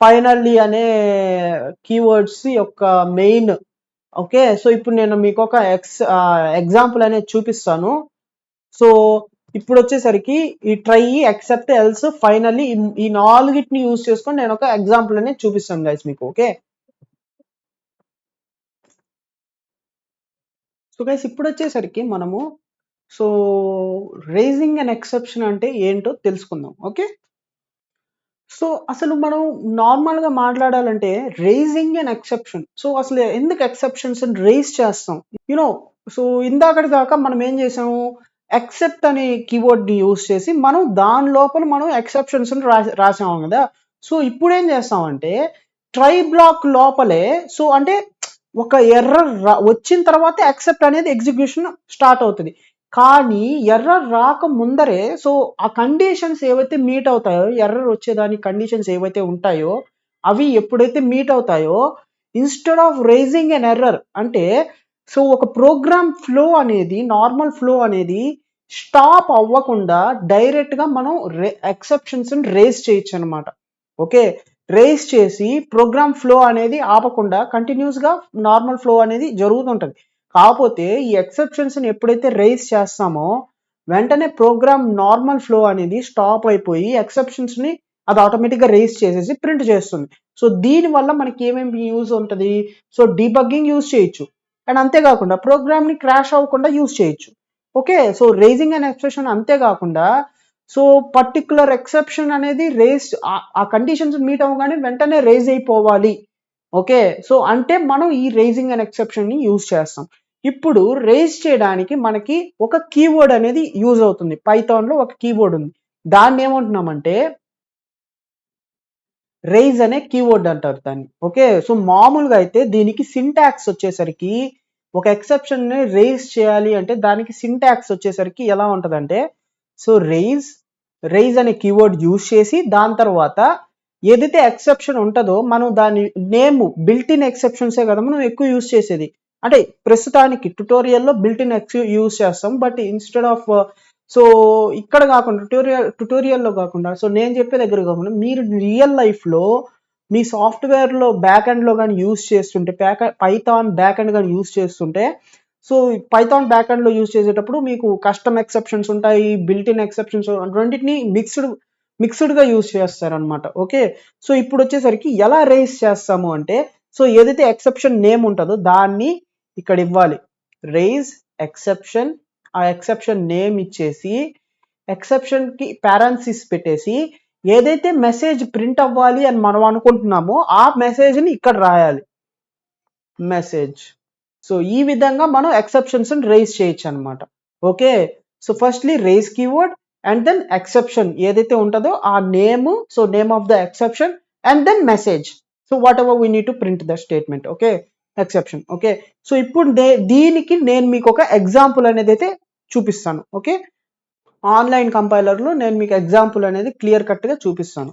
finally అనే కీవర్డ్స్ యొక్క మెయిన్. ఓకే, సో ఇప్పుడు నేను మీకు ఒక ఎగ్జాంపుల్ అనేది చూపిస్తాను. సో ఇప్పుడు వచ్చేసరికి ఈ ట్రై, ఎక్సెప్ట్, ఎల్స్, ఫైనల్లీ ఈ నాలుగిటిని యూజ్ చేసుకొని నేను ఒక ఎగ్జాంపుల్ అనేది చూపిస్తాను గైస్ మీకు. ఓకే, సో గైస్ ఇప్పుడు వచ్చేసరికి మనము సో రేజింగ్ అండ్ ఎక్సెప్షన్ అంటే ఏంటో తెలుసుకుందాం. ఓకే, సో అసలు మనం నార్మల్గా మాట్లాడాలంటే రేజింగ్ అండ్ ఎక్సెప్షన్. సో అసలు ఎందుకు ఎక్సెప్షన్స్ రేజ్ చేస్తాం యూనో. సో ఇందాకటి దాకా మనం ఏం చేసాము, ఎక్సెప్ట్ అనే కీవర్డ్ని యూజ్ చేసి మనం దాని లోపల మనం ఎక్సెప్షన్స్ రాసాము కదా. సో ఇప్పుడు ఏం చేస్తామంటే ట్రై బ్లాక్ లోపలే సో అంటే ఒక ఎర్రర్ వచ్చిన తర్వాత ఎక్సెప్ట్ అనేది ఎగ్జిక్యూషన్ స్టార్ట్ అవుతుంది. కానీ ఎర్రర్ రాక ముందరే సో ఆ కండిషన్స్ ఏవైతే మీట్ అవుతాయో, ఎర్రర్ వచ్చేదానికి కండిషన్స్ ఏవైతే ఉంటాయో అవి ఎప్పుడైతే మీట్ అవుతాయో instead of raising an error అంటే సో ఒక ప్రోగ్రామ్ ఫ్లో అనేది, నార్మల్ ఫ్లో అనేది స్టాప్ అవ్వకుండా డైరెక్ట్గా మనం ఎక్సెప్షన్స్ రేజ్ చేయొచ్చు అనమాట. ఓకే, రేజ్ చేసి ప్రోగ్రామ్ ఫ్లో అనేది ఆపకుండా కంటిన్యూస్గా నార్మల్ ఫ్లో అనేది జరుగుతుంటుంది. కాకపోతే ఈ ఎక్సెప్షన్స్ని ఎప్పుడైతే రేజ్ చేస్తామో వెంటనే ప్రోగ్రామ్ నార్మల్ ఫ్లో అనేది స్టాప్ అయిపోయి ఎక్సెప్షన్స్ని అది ఆటోమేటిక్గా రేజ్ చేసేసి ప్రింట్ చేస్తుంది. సో దీనివల్ల మనకి ఏమేమి యూజ్ ఉంటుంది, సో డీబగ్గింగ్ యూజ్ చేయొచ్చు అండ్ అంతేకాకుండా ప్రోగ్రామ్ని క్రాష్ అవ్వకుండా యూజ్ చేయొచ్చు. Okay, so raising and exception అంతేకాకుండా సో పర్టికులర్ ఎక్సెప్షన్ అనేది రేజ్ ఆ కండిషన్స్ మీట్ అవ్వగానే వెంటనే రేజ్ అయిపోవాలి. ఓకే, సో అంటే మనం ఈ రేజింగ్ అండ్ ఎక్సెప్షన్ని యూజ్ చేస్తాం. ఇప్పుడు రేజ్ చేయడానికి మనకి ఒక కీవర్డ్ అనేది యూజ్ అవుతుంది. పైథాన్లో ఒక కీవర్డ్ ఉంది, దాన్ని ఏమంటున్నామంటే రైజ్ అనే కీవర్డ్ అంటారు దాన్ని. ఓకే, సో మామూలుగా అయితే దీనికి సింటాక్స్ వచ్చేసరికి ఒక ఎక్సెప్షన్ని రేజ్ చేయాలి అంటే దానికి సింటాక్స్ వచ్చేసరికి ఎలా ఉంటుందంటే సో రైజ్ అనే కీవర్డ్ యూజ్ చేసి దాని తర్వాత ఏదైతే ఎక్సెప్షన్ ఉంటుందో మనం దాని నేమ్ బిల్ట్ ఇన్ ఎక్సెప్షన్సే కదా మనం ఎక్కువ యూజ్ చేసేది. అంటే ప్రస్తుతానికి ట్యుటోరియల్లో బిల్ట్ ఇన్ యూజ్ చేస్తాం. బట్ ఇన్స్టెడ్ ఆఫ్ సో ఇక్కడ కాకుండా ట్యుటోరియల్లో కాకుండా సో నేను చెప్పే దగ్గర కాకుండా మీరు రియల్ లైఫ్లో మీ సాఫ్ట్వేర్లో బ్యాక్ ఎండ్లో కానీ యూజ్ చేస్తుంటే పైథాన్ బ్యాక్ ఎండ్ కానీ యూజ్ చేస్తుంటే సో పైథాన్ బ్యాక్ ఎండ్లో యూజ్ చేసేటప్పుడు మీకు కస్టమ్ ఎక్సెప్షన్స్ ఉంటాయి, బిల్ట్ ఇన్ ఎక్సెప్షన్స్, రెండింటిని మిక్స్డ్గా యూజ్ చేస్తారనమాట. ఓకే, సో ఇప్పుడు వచ్చేసరికి ఎలా రేస్ చేస్తాము అంటే సో ఏదైతే ఎక్సెప్షన్ నేమ్ ఉంటుందో దాన్ని ఇక్కడ ఇవ్వాలి, రేజ్ ఎక్సెప్షన్, ఆ ఎక్సెప్షన్ నేమ్ ఇచ్చేసి ఎక్సెప్షన్కి పారాన్సిస్ పెట్టేసి ఏదైతే మెసేజ్ ప్రింట్ అవ్వాలి అని మనం అనుకుంటున్నామో ఆ మెసేజ్ని ఇక్కడ రాయాలి, మెసేజ్. సో ఈ విధంగా మనం ఎక్సెప్షన్స్ రేజ్ చేయొచ్చు అనమాట. Okay, so firstly raise keyword and then exception ఏదైతే ఉంటుందో ఆ name, so name of the exception and then message. So whatever we need to print the statement. Okay, exception. Okay, so ఇప్పుడు దీనికి నేను మీకు ఒక ఎగ్జాంపుల్ అనేది అయితే చూపిస్తాను. ఓకే, ఆన్లైన్ కంపైలర్లో నేను మీకు ఎగ్జాంపుల్ అనేది క్లియర్ కట్గా చూపిస్తాను.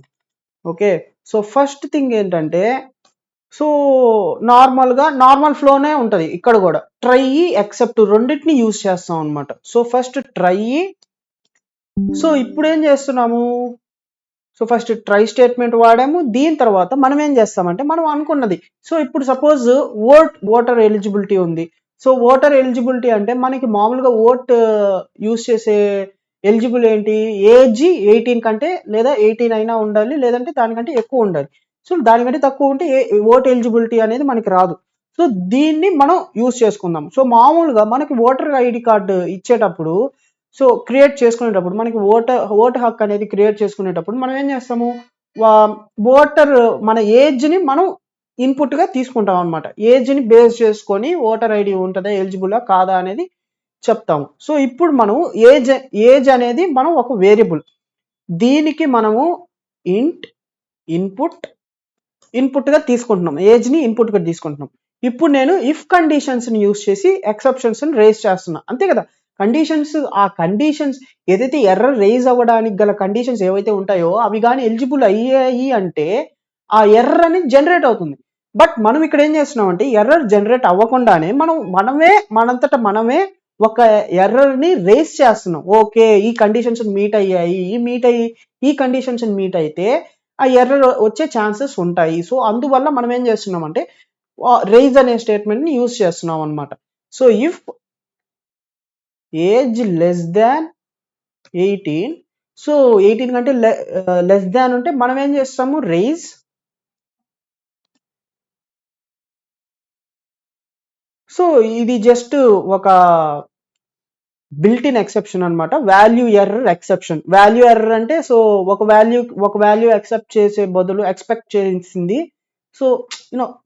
ఓకే, సో ఫస్ట్ థింగ్ ఏంటంటే సో నార్మల్ ఫ్లోనే ఉంటుంది ఇక్కడ కూడా, ట్రై, ఎక్సెప్ట్ రెండింటిని యూజ్ చేస్తాం అనమాట. సో ఫస్ట్ ట్రై, సో ఇప్పుడు ఏం చేస్తున్నాము, సో ఫస్ట్ ట్రై స్టేట్మెంట్ వాడాము. దీని తర్వాత మనం ఏం చేస్తామంటే మనం అనుకున్నది, సో ఇప్పుడు సపోజ్ ఓటర్ ఎలిజిబిలిటీ ఉంది. సో ఓటర్ ఎలిజిబిలిటీ అంటే మనకి మామూలుగా ఓట్ యూజ్ చేసే ఎలిజిబుల్ ఏంటి, ఏజ్ 18 కంటే లేదా 18 అయినా ఉండాలి, లేదంటే దానికంటే ఎక్కువ ఉండాలి. సో దానికంటే తక్కువ ఉంటే ఓట్ ఎలిజిబిలిటీ అనేది మనకి రాదు. సో దీన్ని మనం యూజ్ చేసుకుందాం. సో మామూలుగా మనకి ఓటర్ ఐడి కార్డు ఇచ్చేటప్పుడు సో క్రియేట్ చేసుకునేటప్పుడు మనకి ఓటు హక్కు అనేది క్రియేట్ చేసుకునేటప్పుడు మనం ఏం చేస్తాము, ఓటర్ మన ఏజ్ని మనం ఇన్పుట్గా తీసుకుంటాం అనమాట. ఏజ్ని బేస్ చేసుకొని ఓటర్ ఐడి ఉంటుందా ఎలిజిబులా కాదా అనేది చెప్తాము. సో ఇప్పుడు మనం ఏజ్ అనేది మనం ఒక వేరియబుల్, దీనికి మనము ఇంట్ ఇన్పుట్ ఇన్పుట్గా తీసుకుంటున్నాం, ఏజ్ని ఇన్పుట్గా తీసుకుంటున్నాం. ఇప్పుడు నేను ఇఫ్ కండిషన్స్ని యూస్ చేసి ఎక్సెప్షన్స్ని రేజ్ చేస్తున్నా, అంతే కదా. కండిషన్స్, ఆ కండిషన్స్ ఏదైతే ఎర్రర్ రేజ్ అవ్వడానికి గల కండిషన్స్ ఏవైతే ఉంటాయో అవి కానీ ఎలిజిబుల్ అయ్యాయి అంటే ఆ ఎర్రర్ అనేది జనరేట్ అవుతుంది. బట్ మనం ఇక్కడ ఏం చేస్తున్నాం అంటే ఎర్రర్ జనరేట్ అవ్వకుండానే మనమే మనంతట మనమే ఒక ఎర్రర్ని రేస్ చేస్తున్నాం. ఓకే, ఈ కండిషన్స్ మీట్ అయ్యాయి, ఈ కండిషన్స్ మీట్ అయితే ఆ ఎర్రర్ వచ్చే ఛాన్సెస్ ఉంటాయి. సో అందువల్ల మనం ఏం చేస్తున్నాం అంటే రేజ్ అనే స్టేట్మెంట్ని యూజ్ చేస్తున్నాం అనమాట. So if age less than 18, so 18 కంటే లెస్ దాన్ ఉంటే మనం ఏం చేస్తాము, రేజ్. సో ఇది జస్ట్ ఒక బిల్ట్ ఇన్ ఎక్సెప్షన్ అనమాట, value error exception. Value error అంటే సో ఒక వాల్యూ ఎక్సెప్ట్ చేసే బదులు ఎక్స్పెక్ట్ చేసింది. సో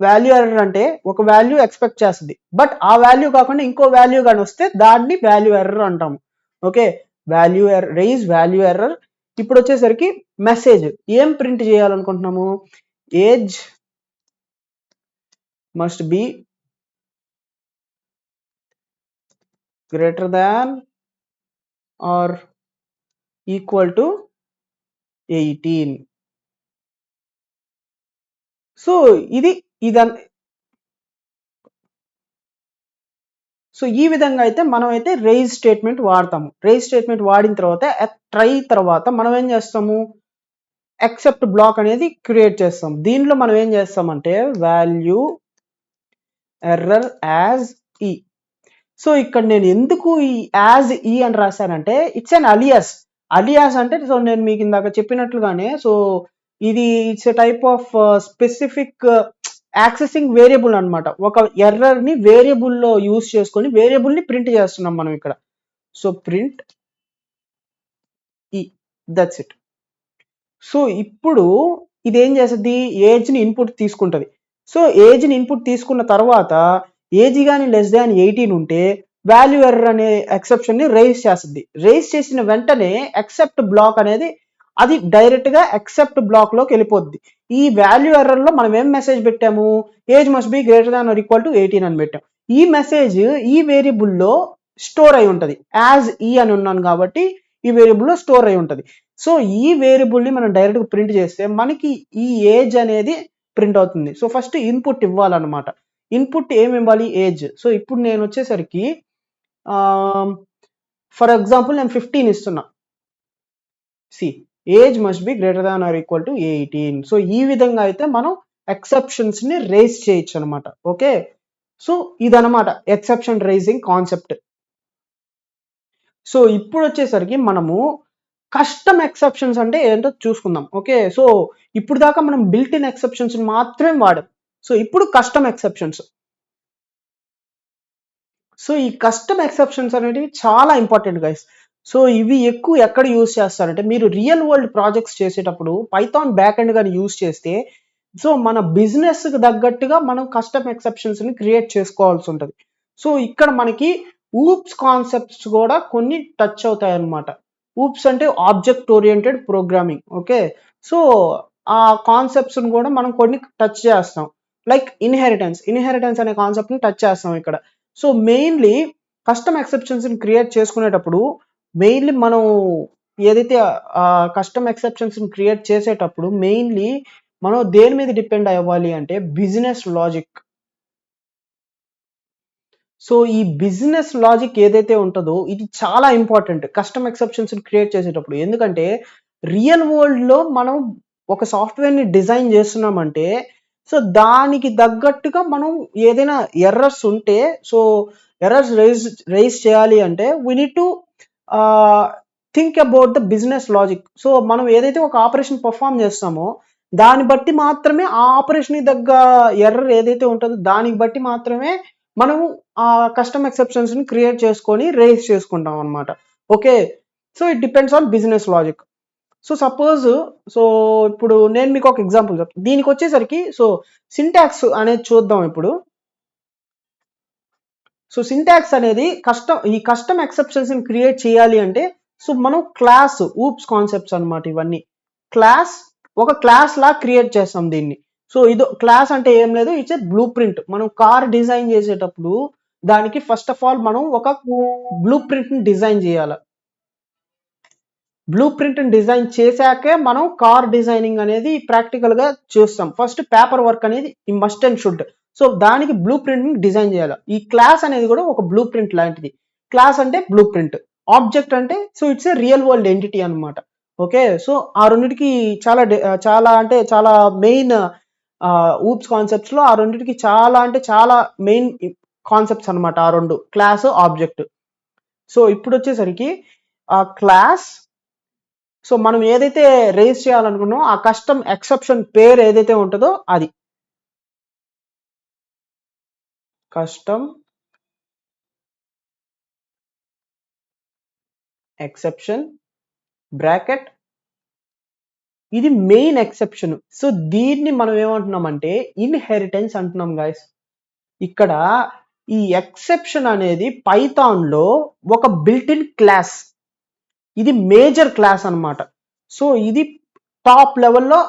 వాల్యూ ఎర్రర్ అంటే ఒక వాల్యూ ఎక్స్పెక్ట్ చేస్తుంది, బట్ ఆ వాల్యూ కాకుండా ఇంకో వాల్యూ కానీ వస్తే దాన్ని వాల్యూ ఎర్రర్ అంటాము. Okay, value error, raise value error. ఇప్పుడు వచ్చేసరికి మెసేజ్ ఏం ప్రింట్ చేయాలనుకుంటున్నాము, age must be greater than or equal to 18. So so ఈ విధంగా అయితే మనం అయితే రేజ్ స్టేట్మెంట్ వాడతాము. రేజ్ స్టేట్మెంట్ వాడిన తర్వాత ట్రై తర్వాత మనం ఏం చేస్తాము, ఎక్సెప్ట్ బ్లాక్ అనేది క్రియేట్ చేస్తాం. దీనిలో మనం ఏం చేస్తామంటే value error as e. So ఇక్కడ నేను ఎందుకు ఈ యాజ్ ఈ అని రాశానంటే ఇట్స్ అన్ అలియాస్. అలియాస్ అంటే సో నేను మీకు ఇందాక చెప్పినట్లుగానే సో ఇది it's a type of specific accessing variable అనమాట. ఒక ఎర్రర్ ని వేరియబుల్లో యూజ్ చేసుకొని వేరియబుల్ ని ప్రింట్ చేస్తున్నాం మనం ఇక్కడ. సో ప్రింట్ ఈ, దట్స్ ఇట్. సో ఇప్పుడు ఇది ఏం చేస్తుంది, ఏజ్ని ఇన్పుట్ తీసుకుంటుంది. సో ఏజ్ని ఇన్పుట్ తీసుకున్న తర్వాత ఏజ్ కానీ లెస్ దాన్ 18 ఉంటే వాల్యూ ఎర్రర్ అనే ఎక్సెప్షన్ని రేజ్ చేస్తుంది. రేజ్ చేసిన వెంటనే ఎక్సెప్ట్ బ్లాక్ అనేది అది డైరెక్ట్గా ఎక్సెప్ట్ బ్లాక్లోకి వెళ్ళిపోద్ది. ఈ వాల్యూ ఎర్రర్లో మనం ఏం మెసేజ్ పెట్టాము, age must be greater than or equal to 18 అని పెట్టాం. ఈ మెసేజ్ ఈ వేరియబుల్లో స్టోర్ అయి ఉంటుంది, యాజ్ ఈ అని ఉన్నాను కాబట్టి ఈ వేరియబుల్లో స్టోర్ అయి ఉంటుంది. సో ఈ వేరియబుల్ని మనం డైరెక్ట్గా ప్రింట్ చేస్తే మనకి ఈ ఏజ్ అనేది ప్రింట్ అవుతుంది. సో ఫస్ట్ ఇన్పుట్ ఇవ్వాలన్నమాట. ఇన్పుట్ ఏమి ఇవ్వాలి, ఏజ్. సో ఇప్పుడు నేను వచ్చేసరికి ఫర్ ఎగ్జాంపుల్ నేను 15 ఇస్తున్నా. See age must be greater than or equal to 18. సో ఈ విధంగా అయితే మనం ఎక్సెప్షన్స్ ని రేజ్ చేయొచ్చు అనమాట. ఓకే, సో ఇదనమాట ఎక్సెప్షన్ రేజింగ్ కాన్సెప్ట్. సో ఇప్పుడు వచ్చేసరికి మనము కస్టమ్ ఎక్సెప్షన్స్ అంటే ఏంటో చూసుకుందాం. ఓకే, సో ఇప్పుడు దాకా మనం బిల్ట్ ఇన్ ఎక్సెప్షన్స్ మాత్రమే వాడాం. సో ఇప్పుడు కస్టమ్ ఎక్సెప్షన్స్. సో ఈ కస్టమ్ ఎక్సెప్షన్స్ అనేవి చాలా ఇంపార్టెంట్ గైస్. సో ఇవి ఎక్కువ ఎక్కడ యూజ్ చేస్తారంటే మీరు రియల్ వరల్డ్ ప్రాజెక్ట్స్ చేసేటప్పుడు పైథాన్ బ్యాక్ ఎండ్ కానీ యూజ్ చేస్తే సో మన బిజినెస్ తగ్గట్టుగా మనం కస్టమ్ ఎక్సెప్షన్స్ ని క్రియేట్ చేసుకోవాల్సి ఉంటుంది. సో ఇక్కడ మనకి ఊప్స్ కాన్సెప్ట్స్ కూడా కొన్ని టచ్ అవుతాయి అన్నమాట. ఊప్స్ అంటే object oriented programming. Okay, so ఆ కాన్సెప్ట్స్ కూడా మనం కొన్ని టచ్ చేస్తాం. లైక్ ఇన్హెరిటెన్స్ అనే కాన్సెప్ట్ ని టచ్ చేస్తాం ఇక్కడ. సో మెయిన్లీ కస్టమ్ ఎక్సెప్షన్స్ ని క్రియేట్ చేసుకునేటప్పుడు మెయిన్లీ మనం ఏదైతే కస్టమ్ ఎక్సెప్షన్స్ ని క్రియేట్ చేసేటప్పుడు మెయిన్లీ మనం దేని మీద డిపెండ్ అవ్వాలి అంటే బిజినెస్ లాజిక్. సో ఈ బిజినెస్ లాజిక్ ఏదైతే ఉంటుందో ఇది చాలా ఇంపార్టెంట్ కస్టమ్ ఎక్సెప్షన్స్ క్రియేట్ చేసేటప్పుడు. ఎందుకంటే రియల్ వరల్డ్లో మనం ఒక సాఫ్ట్వేర్ని డిజైన్ చేస్తున్నామంటే సో దానికి తగ్గట్టుగా మనం ఏదైనా ఎర్రర్స్ ఉంటే సో ఎర్రర్స్ రైజ్ చేయాలి అంటే we need to think about the business logic. So మనం ఏదైతే ఒక ఆపరేషన్ పర్ఫామ్ చేస్తామో దాన్ని బట్టి మాత్రమే ఆ ఆపరేషన్కి తగ్గ ఎర్రర్ ఏదైతే ఉంటుందో దానికి బట్టి మాత్రమే మనము ఆ కస్టమ్ ఎక్సెప్షన్స్ ని క్రియేట్ చేసుకొని రేజ్ చేసుకుంటాం అనమాట. Okay, so it depends on business logic. So suppose so ఇప్పుడు నేను మీకు ఒక ఎగ్జాంపుల్ చెప్తాను దీనికి వచ్చేసరికి. సో సింటాక్స్ అనేది చూద్దాం ఇప్పుడు. సో సింటాక్స్ అనేది ఈ కస్టమ్ ఎక్సెప్షన్స్ ని క్రియేట్ చేయాలి అంటే సో మనం క్లాస్ ఊప్స్ కాన్సెప్ట్స్ అనమాట. ఇవన్నీ ఒక క్లాస్ లా క్రియేట్ చేస్తాం దీన్ని. సో ఇది క్లాస్ అంటే ఏం లేదు, ఇట్స్ ఏ బ్లూ ప్రింట్. మనం కార్ డిజైన్ చేసేటప్పుడు దానికి ఫస్ట్ ఆఫ్ ఆల్ మనం ఒక బ్లూ ప్రింట్ ని డిజైన్ చేయాలి. బ్లూ ప్రింట్ డిజైన్ చేశాకే మనం కార్ డిజైనింగ్ అనేది ప్రాక్టికల్ గా చూస్తాం. ఫస్ట్ పేపర్ వర్క్ అనేది ఈ మస్ట్ అండ్ షుడ్. సో దానికి బ్లూ ప్రింట్ ని డిజైన్ చేయాలి. ఈ క్లాస్ అనేది కూడా ఒక బ్లూ ప్రింట్ లాంటిది. క్లాస్ అంటే బ్లూ ప్రింట్, ఆబ్జెక్ట్ అంటే so it's a real world entity అనమాట. ఓకే, సో ఆ రెండింటికి చాలా అంటే చాలా మెయిన్ ఊప్స్ కాన్సెప్ట్స్ లో ఆ రెండింటికి చాలా అంటే చాలా మెయిన్ కాన్సెప్ట్స్ అనమాట ఆ రెండు, క్లాస్ ఆబ్జెక్ట్. సో ఇప్పుడు వచ్చేసరికి ఆ క్లాస్, సో మనం ఏదైతే రేజ్ చేయాలనుకున్నామో ఆ కస్టమ్ ఎక్సెప్షన్ పేరు ఏదైతే ఉంటుందో అది కస్టమ్ ఎక్సెప్షన్ బ్రాకెట్. ఇది మెయిన్ ఎక్సెప్షన్. సో దీన్ని మనం ఏమంటున్నామంటే ఇన్హెరిటెన్స్ అంటున్నాం గాయస్. ఇక్కడ ఈ ఎక్సెప్షన్ అనేది పైథాన్ లో ఒక బిల్ట్ ఇన్ క్లాస్. ఇది మేజర్ క్లాస్ అన్నమాట. సో ఇది టాప్ లెవెల్లో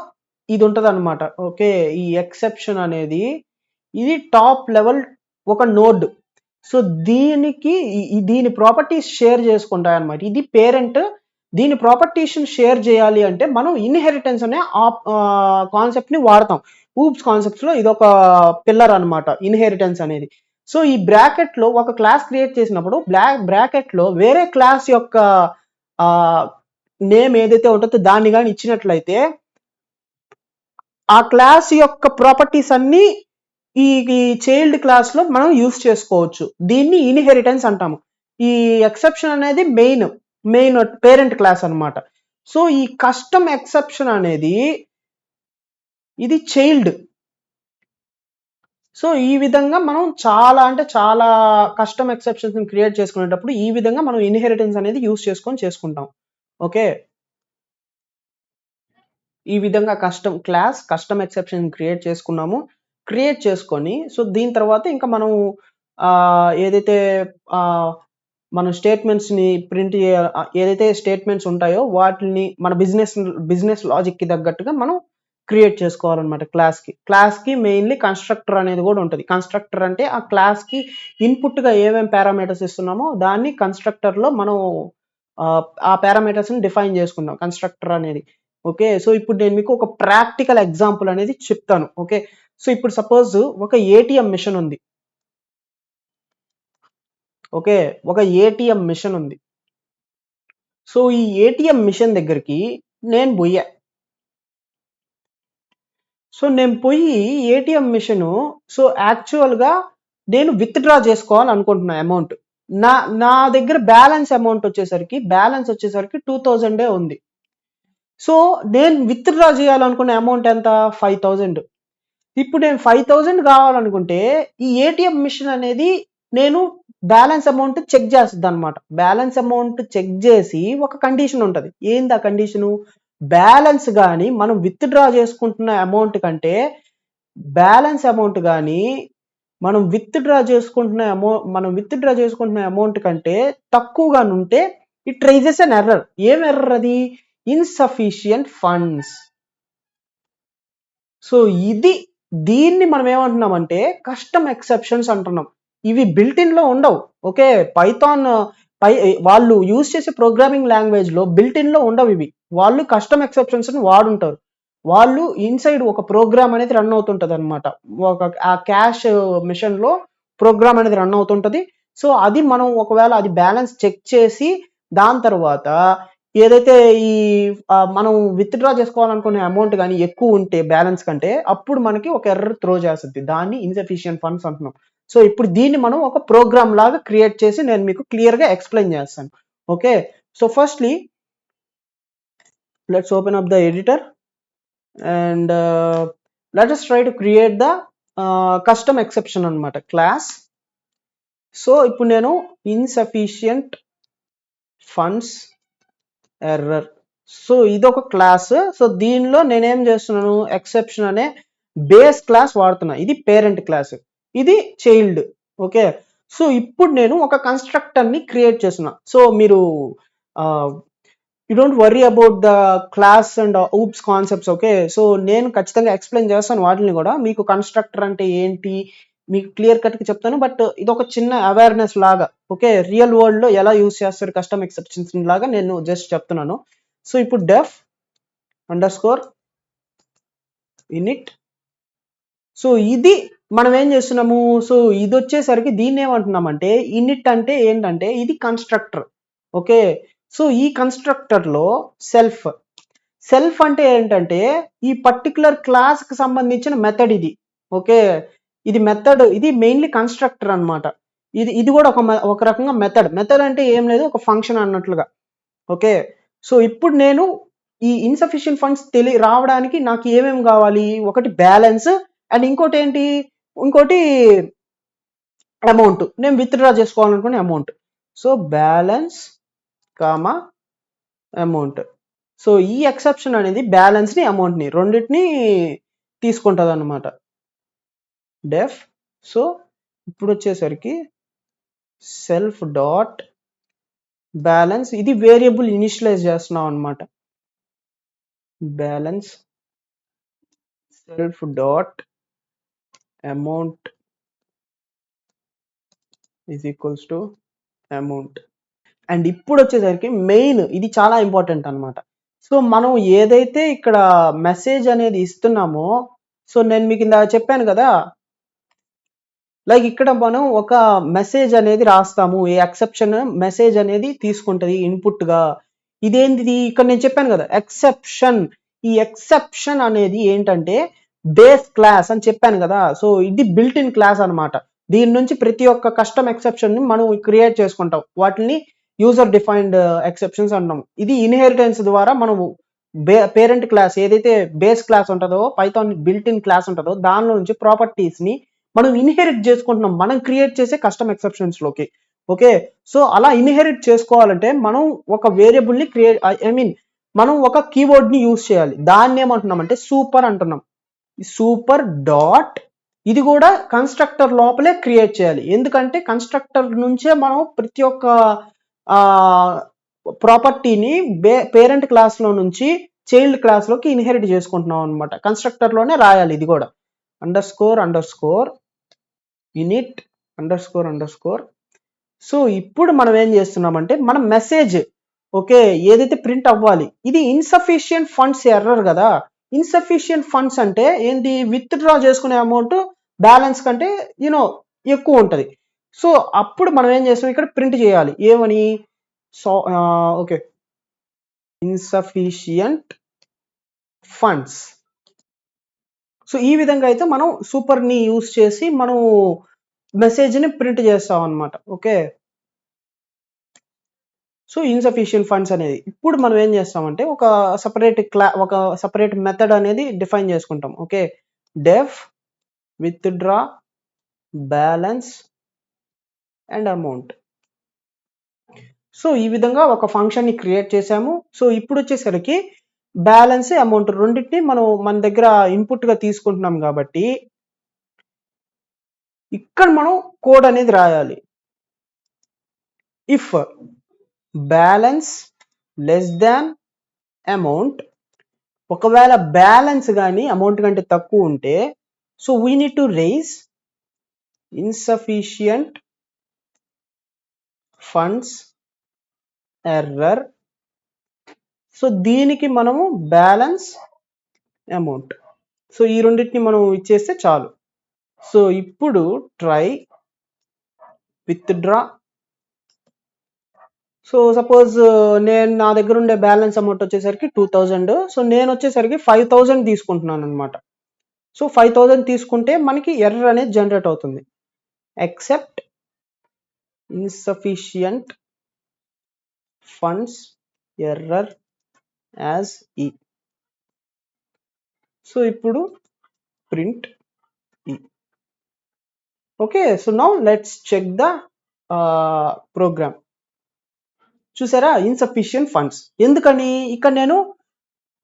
ఇది ఉంటుంది అనమాట. ఓకే, ఈ ఎక్సెప్షన్ అనేది ఇది టాప్ లెవెల్ ఒక నోడ్. సో దీనికి దీని ప్రాపర్టీస్ షేర్ చేసుకుంటాయి అనమాట. ఇది పేరెంట్. దీని ప్రాపర్టీస్ షేర్ చేయాలి అంటే మనం ఇన్హెరిటెన్స్ అనే కాన్సెప్ట్ ని వాడతాం. ఊప్స్ కాన్సెప్ట్స్ లో ఇది ఒక పిల్లర్ అనమాట ఇన్హెరిటెన్స్ అనేది. సో ఈ బ్రాకెట్ లో ఒక క్లాస్ క్రియేట్ చేసినప్పుడు బ్రాకెట్ లో వేరే క్లాస్ యొక్క నేమ్ ఏదైతే ఉంటుందో దాన్ని కానీ ఇచ్చినట్లయితే ఆ క్లాస్ యొక్క ప్రాపర్టీస్ అన్ని ఈ చైల్డ్ క్లాస్ లో మనం యూస్ చేసుకోవచ్చు. దీన్ని ఇన్హెరిటెన్స్ అంటాము. ఈ ఎక్సెప్షన్ అనేది మెయిన్ పేరెంట్ క్లాస్ అన్నమాట. సో ఈ కస్టమ్ ఎక్సెప్షన్ అనేది ఇది చైల్డ్. సో ఈ విధంగా మనం చాలా అంటే చాలా కస్టమ్ ఎక్సెప్షన్స్ క్రియేట్ చేసుకునేటప్పుడు ఈ విధంగా మనం ఇన్హెరిటెన్స్ అనేది యూస్ చేసుకుంటాం. ఓకే, ఈ విధంగా కస్టమ్ ఎక్సెప్షన్ క్రియేట్ చేసుకున్నాము. క్రియేట్ చేసుకొని సో దీని తర్వాత ఇంకా మనం ఏదైతే మన స్టేట్మెంట్స్ ని ప్రింట్ ఏదైతే స్టేట్మెంట్స్ ఉంటాయో వాటిని మన బిజినెస్ లాజిక్ కి తగ్గట్టుగా మనం క్రియేట్ చేసుకోవాలన్నమాట. క్లాస్ కి మెయిన్లీ కన్స్ట్రక్టర్ అనేది కూడా ఉంటుంది. కన్స్ట్రక్టర్ అంటే ఆ క్లాస్ కి ఇన్పుట్ గా ఏమేమి పారామీటర్స్ ఇస్తున్నామో దాన్ని కన్స్ట్రక్టర్ లో మనం ఆ పారామీటర్స్ ని డిఫైన్ చేసుకుందాం కన్స్ట్రక్టర్ అనేది. ఓకే, సో ఇప్పుడు నేను మీకు ఒక ప్రాక్టికల్ ఎగ్జాంపుల్ అనేది చెప్తాను. ఓకే, సో ఇప్పుడు సపోజ్ ఒక ఏటీఎం మిషన్ ఉంది. ఓకే, ఒక ఏటీఎం మిషన్ ఉంది. సో ఈ ఏటీఎం మిషన్ దగ్గరికి నేను పోయా. సో నేను పోయి ఏటీఎం మిషన్ సో యాక్చువల్గా నేను విత్ డ్రా చేసుకోవాలనుకుంటున్నా అమౌంట్. నా దగ్గర బ్యాలెన్స్ వచ్చేసరికి 2000 ఉంది. సో నేను విత్ డ్రా చేయాలనుకున్న అమౌంట్ ఎంత? 5000. ఇప్పుడు నేను 5000 కావాలనుకుంటే ఈ ఏటీఎం మిషన్ అనేది నేను బ్యాలెన్స్ అమౌంట్ చెక్ చేస్తుంది అనమాట. బ్యాలెన్స్ అమౌంట్ చెక్ చేసి ఒక కండిషన్ ఉంటుంది. ఏంది ఆ కండిషను? బ్యాలెన్స్ కానీ మనం విత్ డ్రా చేసుకుంటున్న అమౌంట్ కంటే బ్యాలెన్స్ అమౌంట్ కానీ మనం విత్ డ్రా చేసుకుంటున్న అమౌంట్ కంటే తక్కువగా ఉంటే ఇట్ రైజెస్ అన్ ఎర్రర్. ఏం ఎర్రర్ అది? Insufficient funds. సో దీన్ని మనం ఏమంటున్నామంటే కస్టమ్ ఎక్సెప్షన్స్ అంటున్నాం. ఇవి బిల్ట్ ఇన్ లో ఉండవు. ఓకే, పైథాన్ వాళ్ళు యూజ్ చేసే ప్రోగ్రామింగ్ లాంగ్వేజ్ లో బిల్ట్ ఇన్ లో ఉండవు ఇవి. వాళ్ళు కస్టమ్ ఎక్సెప్షన్స్ ని వాడుంటారు. వాళ్ళు ఇన్సైడ్ ఒక ప్రోగ్రామ్ అనేది రన్ అవుతుంటది అనమాట. ఆ క్యాష్ మిషన్ లో ప్రోగ్రామ్ అనేది రన్ అవుతుంటది. సో అది మనం ఒకవేళ అది బ్యాలెన్స్ చెక్ చేసి దాని తర్వాత ఏదైతే ఈ మనం విత్ డ్రా చేసుకోవాలనుకునే అమౌంట్ కానీ ఎక్కువ ఉంటే బ్యాలెన్స్ కంటే అప్పుడు మనకి ఒక ఎర్రర్ త్రో చేస్తుంది. దాన్ని ఇన్సఫిషియంట్ ఫండ్స్ అంటున్నాం. సో ఇప్పుడు దీన్ని మనం ఒక ప్రోగ్రామ్ లాగా క్రియేట్ చేసి నేను మీకు క్లియర్ గా ఎక్స్ప్లెయిన్ చేస్తాను. Okay, so firstly let's open up the editor and let us try to create the custom exception అనమాట క్లాస్. సో ఇప్పుడు నేను ఇన్సఫిషియంట్ ఫండ్స్ ఎర్రర్. సో ఇది ఒక క్లాస్. సో దీనిలో నేనేం చేస్తున్నాను? ఎక్సెప్షన్ అనే బేస్ క్లాస్ వాడుతున్నా. ఇది పేరెంట్ క్లాస్, ఇది చైల్డ్. ఓకే, సో ఇప్పుడు నేను ఒక కన్స్ట్రక్టర్ ని క్రియేట్ చేస్తున్నా. సో మీరు you don't worry about the class and OOPs concepts. Okay, so నేను ఖచ్చితంగా ఎక్స్ప్లెయిన్ చేస్తాను వాటిని కూడా. మీకు కన్స్ట్రక్టర్ అంటే ఏంటి మీకు క్లియర్ కట్గా చెప్తాను, బట్ ఇది ఒక చిన్న అవేర్నెస్ లాగా. ఓకే, రియల్ వరల్డ్ లో ఎలా యూస్ చేస్తారు కస్టమ్ ఎక్సెప్షన్స్ లాగా నేను జస్ట్ చెప్తున్నాను. సో ఇప్పుడు డెఫ్ అండర్ స్కోర్ ఇనిట్. సో ఇది మనం ఏం చేస్తున్నాము, సో ఇది వచ్చేసరికి దీన్ని ఏమంటున్నామంటే ఇనిట్ అంటే ఏంటంటే ఇది కన్స్ట్రక్టర్. ఓకే, సో ఈ కన్స్ట్రక్టర్ లో సెల్ఫ్. సెల్ఫ్ అంటే ఏంటంటే ఈ పర్టికులర్ క్లాస్ కి సంబంధించిన మెథడ్ ఇది. ఓకే, ఇది మెథడ్, ఇది మెయిన్లీ కన్స్ట్రక్టర్ అన్నమాట. ఇది కూడా ఒక రకంగా మెథడ్. మెథడ్ అంటే ఏం లేదు, ఒక ఫంక్షన్ అన్నట్లుగా. ఓకే, సో ఇప్పుడు నేను ఈ ఇన్సఫిషియెంట్ ఫండ్స్ రావడానికి నాకు ఏమేమి కావాలి, ఒకటి బ్యాలెన్స్ అండ్ ఇంకోటి ఏంటి, ఇంకోటి అమౌంట్. నేను విత్డ్రా చేసుకోవాలనుకునే amount. So balance comma amount. So ఈ ఎక్సెప్షన్ అనేది బ్యాలెన్స్ ని అమౌంట్ ని రెండింటిని తీసుకుంటుంది అన్నమాట డెఫ్. సో ఇప్పుడు వచ్చేసరికి సెల్ఫ్ డాట్ బ్యాలెన్స్, ఇది వేరియబుల్ ఇనిషియలైజ్ చేస్తున్నాం అనమాట. Balance self dot amount is equals to amount. And ఇప్పుడు వచ్చేసరికి మెయిన్, ఇది చాలా ఇంపార్టెంట్ అనమాట. సో మనం ఏదైతే ఇక్కడ మెసేజ్ అనేది ఇస్తున్నామో, సో నేను మీకు ఇందా చెప్పాను కదా, లైక్ ఇక్కడ మనం ఒక మెసేజ్ అనేది రాస్తాము, ఏ ఎక్సెప్షన్ మెసేజ్ అనేది తీసుకుంటది ఇన్పుట్ గా. ఇదేంటిది, ఇక్కడ నేను చెప్పాను కదా ఎక్సెప్షన్. ఈ ఎక్సెప్షన్ అనేది ఏంటంటే బేస్ క్లాస్ అని చెప్పాను కదా. సో ఇది బిల్ట్ ఇన్ క్లాస్ అనమాట. దీని నుంచి ప్రతి ఒక్క కస్టమ్ ఎక్సెప్షన్ ని మనం క్రియేట్ చేసుకుంటాం, వాటిని యూజర్ డిఫైన్డ్ ఎక్సెప్షన్స్ అంటాం. ఇది ఇన్హెరిటెన్స్ ద్వారా మనము పేరెంట్ క్లాస్ ఏదైతే బేస్ క్లాస్ ఉంటుందో, పైథాన్ బిల్ట్ ఇన్ క్లాస్ ఉంటుందో దానిలో నుంచి ప్రాపర్టీస్ ని మనం ఇన్హెరిట్ చేసుకుంటున్నాం మనం క్రియేట్ చేసే కస్టమ్ ఎక్సెప్షన్స్ లోకి. ఓకే, సో అలా ఇన్హెరిట్ చేసుకోవాలంటే మనం ఒక వేరియబుల్ ని క్రియేట్, ఐ మీన్ మనం ఒక కీవర్డ్ ని యూజ్ చేయాలి. దాన్ని ఏమంటున్నాం అంటే సూపర్ అంటున్నాం. సూపర్ డాట్, ఇది కూడా కన్స్ట్రక్టర్ లోపలే క్రియేట్ చేయాలి, ఎందుకంటే కన్స్ట్రక్టర్ నుంచే మనం ప్రతి ఒక్క ప్రాపర్టీని పేరెంట్ క్లాస్ లో నుంచి చైల్డ్ క్లాస్ లోకి ఇన్హెరిట్ చేసుకుంటున్నాం అనమాట. కన్స్ట్రక్టర్ లోనే రాయాలి ఇది కూడా. Under score in it under score. So ఇప్పుడు మనం ఏం చేస్తున్నామంటే మన మెసేజ్, ఓకే, ఏదైతే ప్రింట్ అవ్వాలి, ఇది ఇన్సఫిషియంట్ ఫండ్స్ ఎర్రర్ కదా. ఇన్సఫిషియంట్ ఫండ్స్ అంటే ఏంటి, విత్ డ్రా చేసుకునే అమౌంట్ బ్యాలెన్స్ కంటే ఎక్కువ ఉంటుంది. సో అప్పుడు మనం ఏం చేస్తాం, ఇక్కడ ప్రింట్ చేయాలి ఏమని, so okay, insufficient funds. So ఈ విధంగా అయితే మనం సూపర్ ని యూస్ చేసి మనం మెసేజ్ ని ప్రింట్ చేస్తాం అనమాట. ఓకే, సో ఇన్సఫిషియంట్ ఫండ్స్ అనేది ఇప్పుడు మనం ఏం చేస్తామంటే ఒక సపరేట్ మెథడ్ అనేది డిఫైన్ చేసుకుంటాం. Okay, deaf with draw balance and amount. So ఈ విధంగా ఒక ఫంక్షన్ ని క్రియేట్ చేసాము. సో ఇప్పుడు వచ్చేసరికి బ్యాలెన్స్ అమౌంట్ రెండింటిని మనం మన దగ్గర ఇన్పుట్ గా తీసుకుంటున్నాం కాబట్టి ఇక్కడ మనం కోడ్ అనేది రాయాలి. If balance less than amount, ఒకవేళ బ్యాలెన్స్ కానీ అమౌంట్ కంటే తక్కువ ఉంటే, so we need to raise insufficient funds error. So దీనికి మనము బ్యాలెన్స్ అమౌంట్, సో ఈ రెండింటిని మనం ఇచ్చేస్తే చాలు. సో ఇప్పుడు try with draw. So suppose నా దగ్గర ఉండే బ్యాలెన్స్ అమౌంట్ వచ్చేసరికి 2000. సో నేను వచ్చేసరికి 5000 తీసుకుంటున్నాను అనమాట. సో 5000 తీసుకుంటే మనకి ఎర్రర్ అనేది జనరేట్ అవుతుంది, except insufficient funds error as e. So ఇప్పుడు print e. Okay, so now let's check the program. చూసారా, ఇన్సఫిషియంట్ ఫండ్స్ ఎందుకని, ఇక్కడ నేను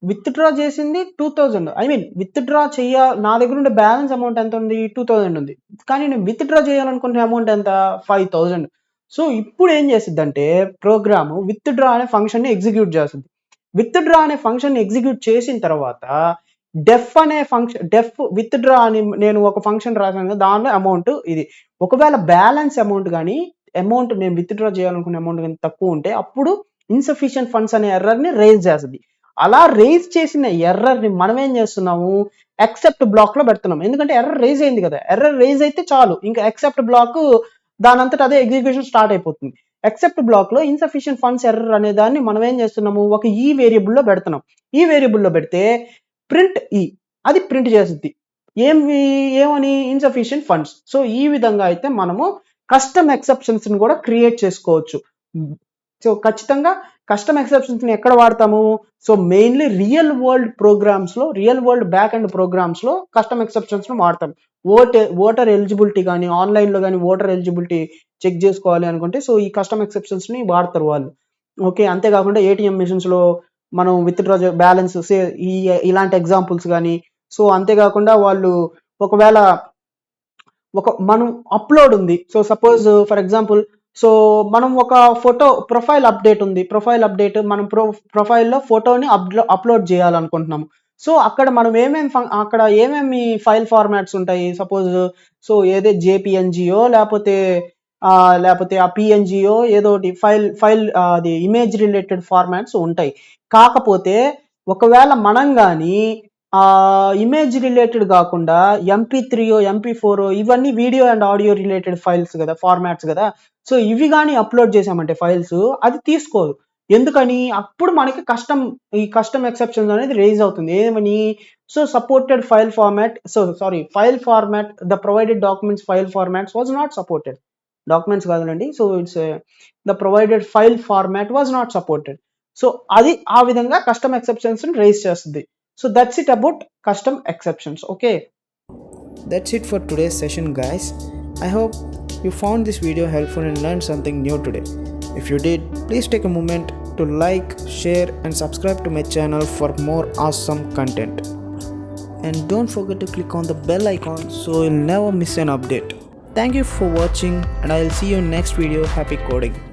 విత్ డ్రా చేసింది 2000, ఐ మీన్ విత్ డ్రా నా దగ్గర ఉండే బ్యాలెన్స్ అమౌంట్ ఎంత ఉంది, 2000 ఉంది, కానీ నేను విత్ డ్రా చేయాలనుకునే అమౌంట్ ఎంత, 5000. సో ఇప్పుడు ఏం చేసిద్దంటే ప్రోగ్రాము విత్‌డ్రా అనే ఫంక్షన్‌ని ఎగ్జిక్యూట్ చేస్తది. విత్‌డ్రా అనే ఫంక్షన్‌ని ఎగ్జిక్యూట్ చేసిన తర్వాత డెఫ్ విత్‌డ్రా అని నేను ఒక ఫంక్షన్ రాసాను కదా! దానిలో అమౌంట్ ఇది. ఒకవేళ బ్యాలెన్స్ అమౌంట్ గాని, అమౌంట్ మేము విత్‌డ్రా చేయాలనుకున్న అమౌంట్ గాని తక్కువుంటే అప్పుడు ఇన్‌సఫిషియెంట్ ఫండ్స్ అనే ఎర్రర్‌ని రైజ్ చేస్తది. అలా రైజ్ చేసిన ఎర్రర్‌ని మనం ఏం చేస్తున్నాము, యాక్సెప్ట్ బ్లాక్‌లో పెడుతున్నాం. ఎందుకంటే ఎర్రర్ రైజ్ అయింది కదా! ఎర్రర్ రైజ్ అయితే చాలు. ఇంకా యాక్సెప్ట్ బ్లాక్ దానంతట అదే ఎగ్జిక్యూషన్ స్టార్ట్ అయిపోతుంది. యాక్సెప్ట్ బ్లాక్‌లో ఇన్‌సఫిషియెంట్ ఫండ్స్ ఎర్రర్ అనే దాన్ని మనం ఏం చేస్తున్నాము, ఒక వేరియబుల్‌లో పెడుతున్నాం. వేరియబుల్‌లో పెడితే ప్రింట్ అది ప్రింట్ చేసిద్ది. ఏమి ఏమని ఇన్‌సఫిషియెంట్ ఫండ్స్. సో ఈ విధంగా అయితే మనము కస్టమ్ ఎక్సెప్షన్స్‌ని కూడా క్రియేట్ చేసుకోవచ్చు. సో ఖచ్చితంగా కస్టమ్ ఎక్సెప్షన్స్‌ని ఎక్కడ వాడతాము? So mainly real world back end ప్రోగ్రామ్స్‌లో కస్టమ్ ఎక్సెప్షన్స్‌ని వాడతాం. ఓటర్ ఎలిజిబిలిటీ గాని, ఆన్‌లైన్‌లో గాని ఓటర్ ఎలిజిబిలిటీ చెక్ చేసుకోవాలి అనుకుంటే సో ఈ కస్టమ్ ఎక్సెప్షన్స్‌ని వాడతారు వాళ్ళు. ఓకే. అంతే కాకుండా ఏటీఎం మెషిన్స్‌లో మనం విత్‌డ్రా బ్యాలెన్స్ ఇలాంటి ఎగ్జాంపుల్స్ గాని, సో అంతే కాకుండా వాళ్ళు ఒకవేళ మనం అప్‌లోడ్ ఉంది. So suppose for example so మనం ఒక ఫోటో ప్రొఫైల్ అప్డేట్ ఉంది. ప్రొఫైల్ అప్డేట్ మనం ప్రొఫైల్‌లో ఫోటోని అప్‌లోడ్ చేయాలనుకుంటున్నాము. సో అక్కడ మనం అక్కడ ఏమేమి ఫైల్ ఫార్మాట్స్ ఉంటాయి. సపోజ్ సో జేపీఎన్‌జీయో లేపోతే ఆ పీఎన్‌జీయో ఏదోటి అది ఇమేజ్ రిలేటెడ్ ఫార్మాట్స్ ఉంటాయి. కాకపోతే ఒకవేళ మనం గాని ఇమేజ్ రిలేటెడ్ కాకుండా ఎంపీ3 ఎంపీ4 ఇవన్నీ video and audio related files కదా, ఫార్మాట్స్ కదా. సో ఇవి గాని అప్లోడ్ చేసామంటే ఫైల్స్ అది తీసుకోదు. ఎందుకని అప్పుడు మనకి కస్టమ్ ఎక్సెప్షన్స్ అనేది రైజ్ అవుతుంది. ఏమని so supported file format the provided documents file formats was not supported. Documents కాదులండి. So it's the provided file format was not supported. So అది ఆ విధంగా కస్టమ్ ఎక్సెప్షన్స్ రైజ్ చేస్తుంది. So that's it about custom exceptions. Okay. That's it for today's session, guys. I hope you found this video helpful and learned something new today. If you did, please take a moment to like, share and subscribe to my channel for more awesome content. And don't forget to click on the bell icon so you'll never miss an update. Thank you for watching and I'll see you in next video. Happy coding.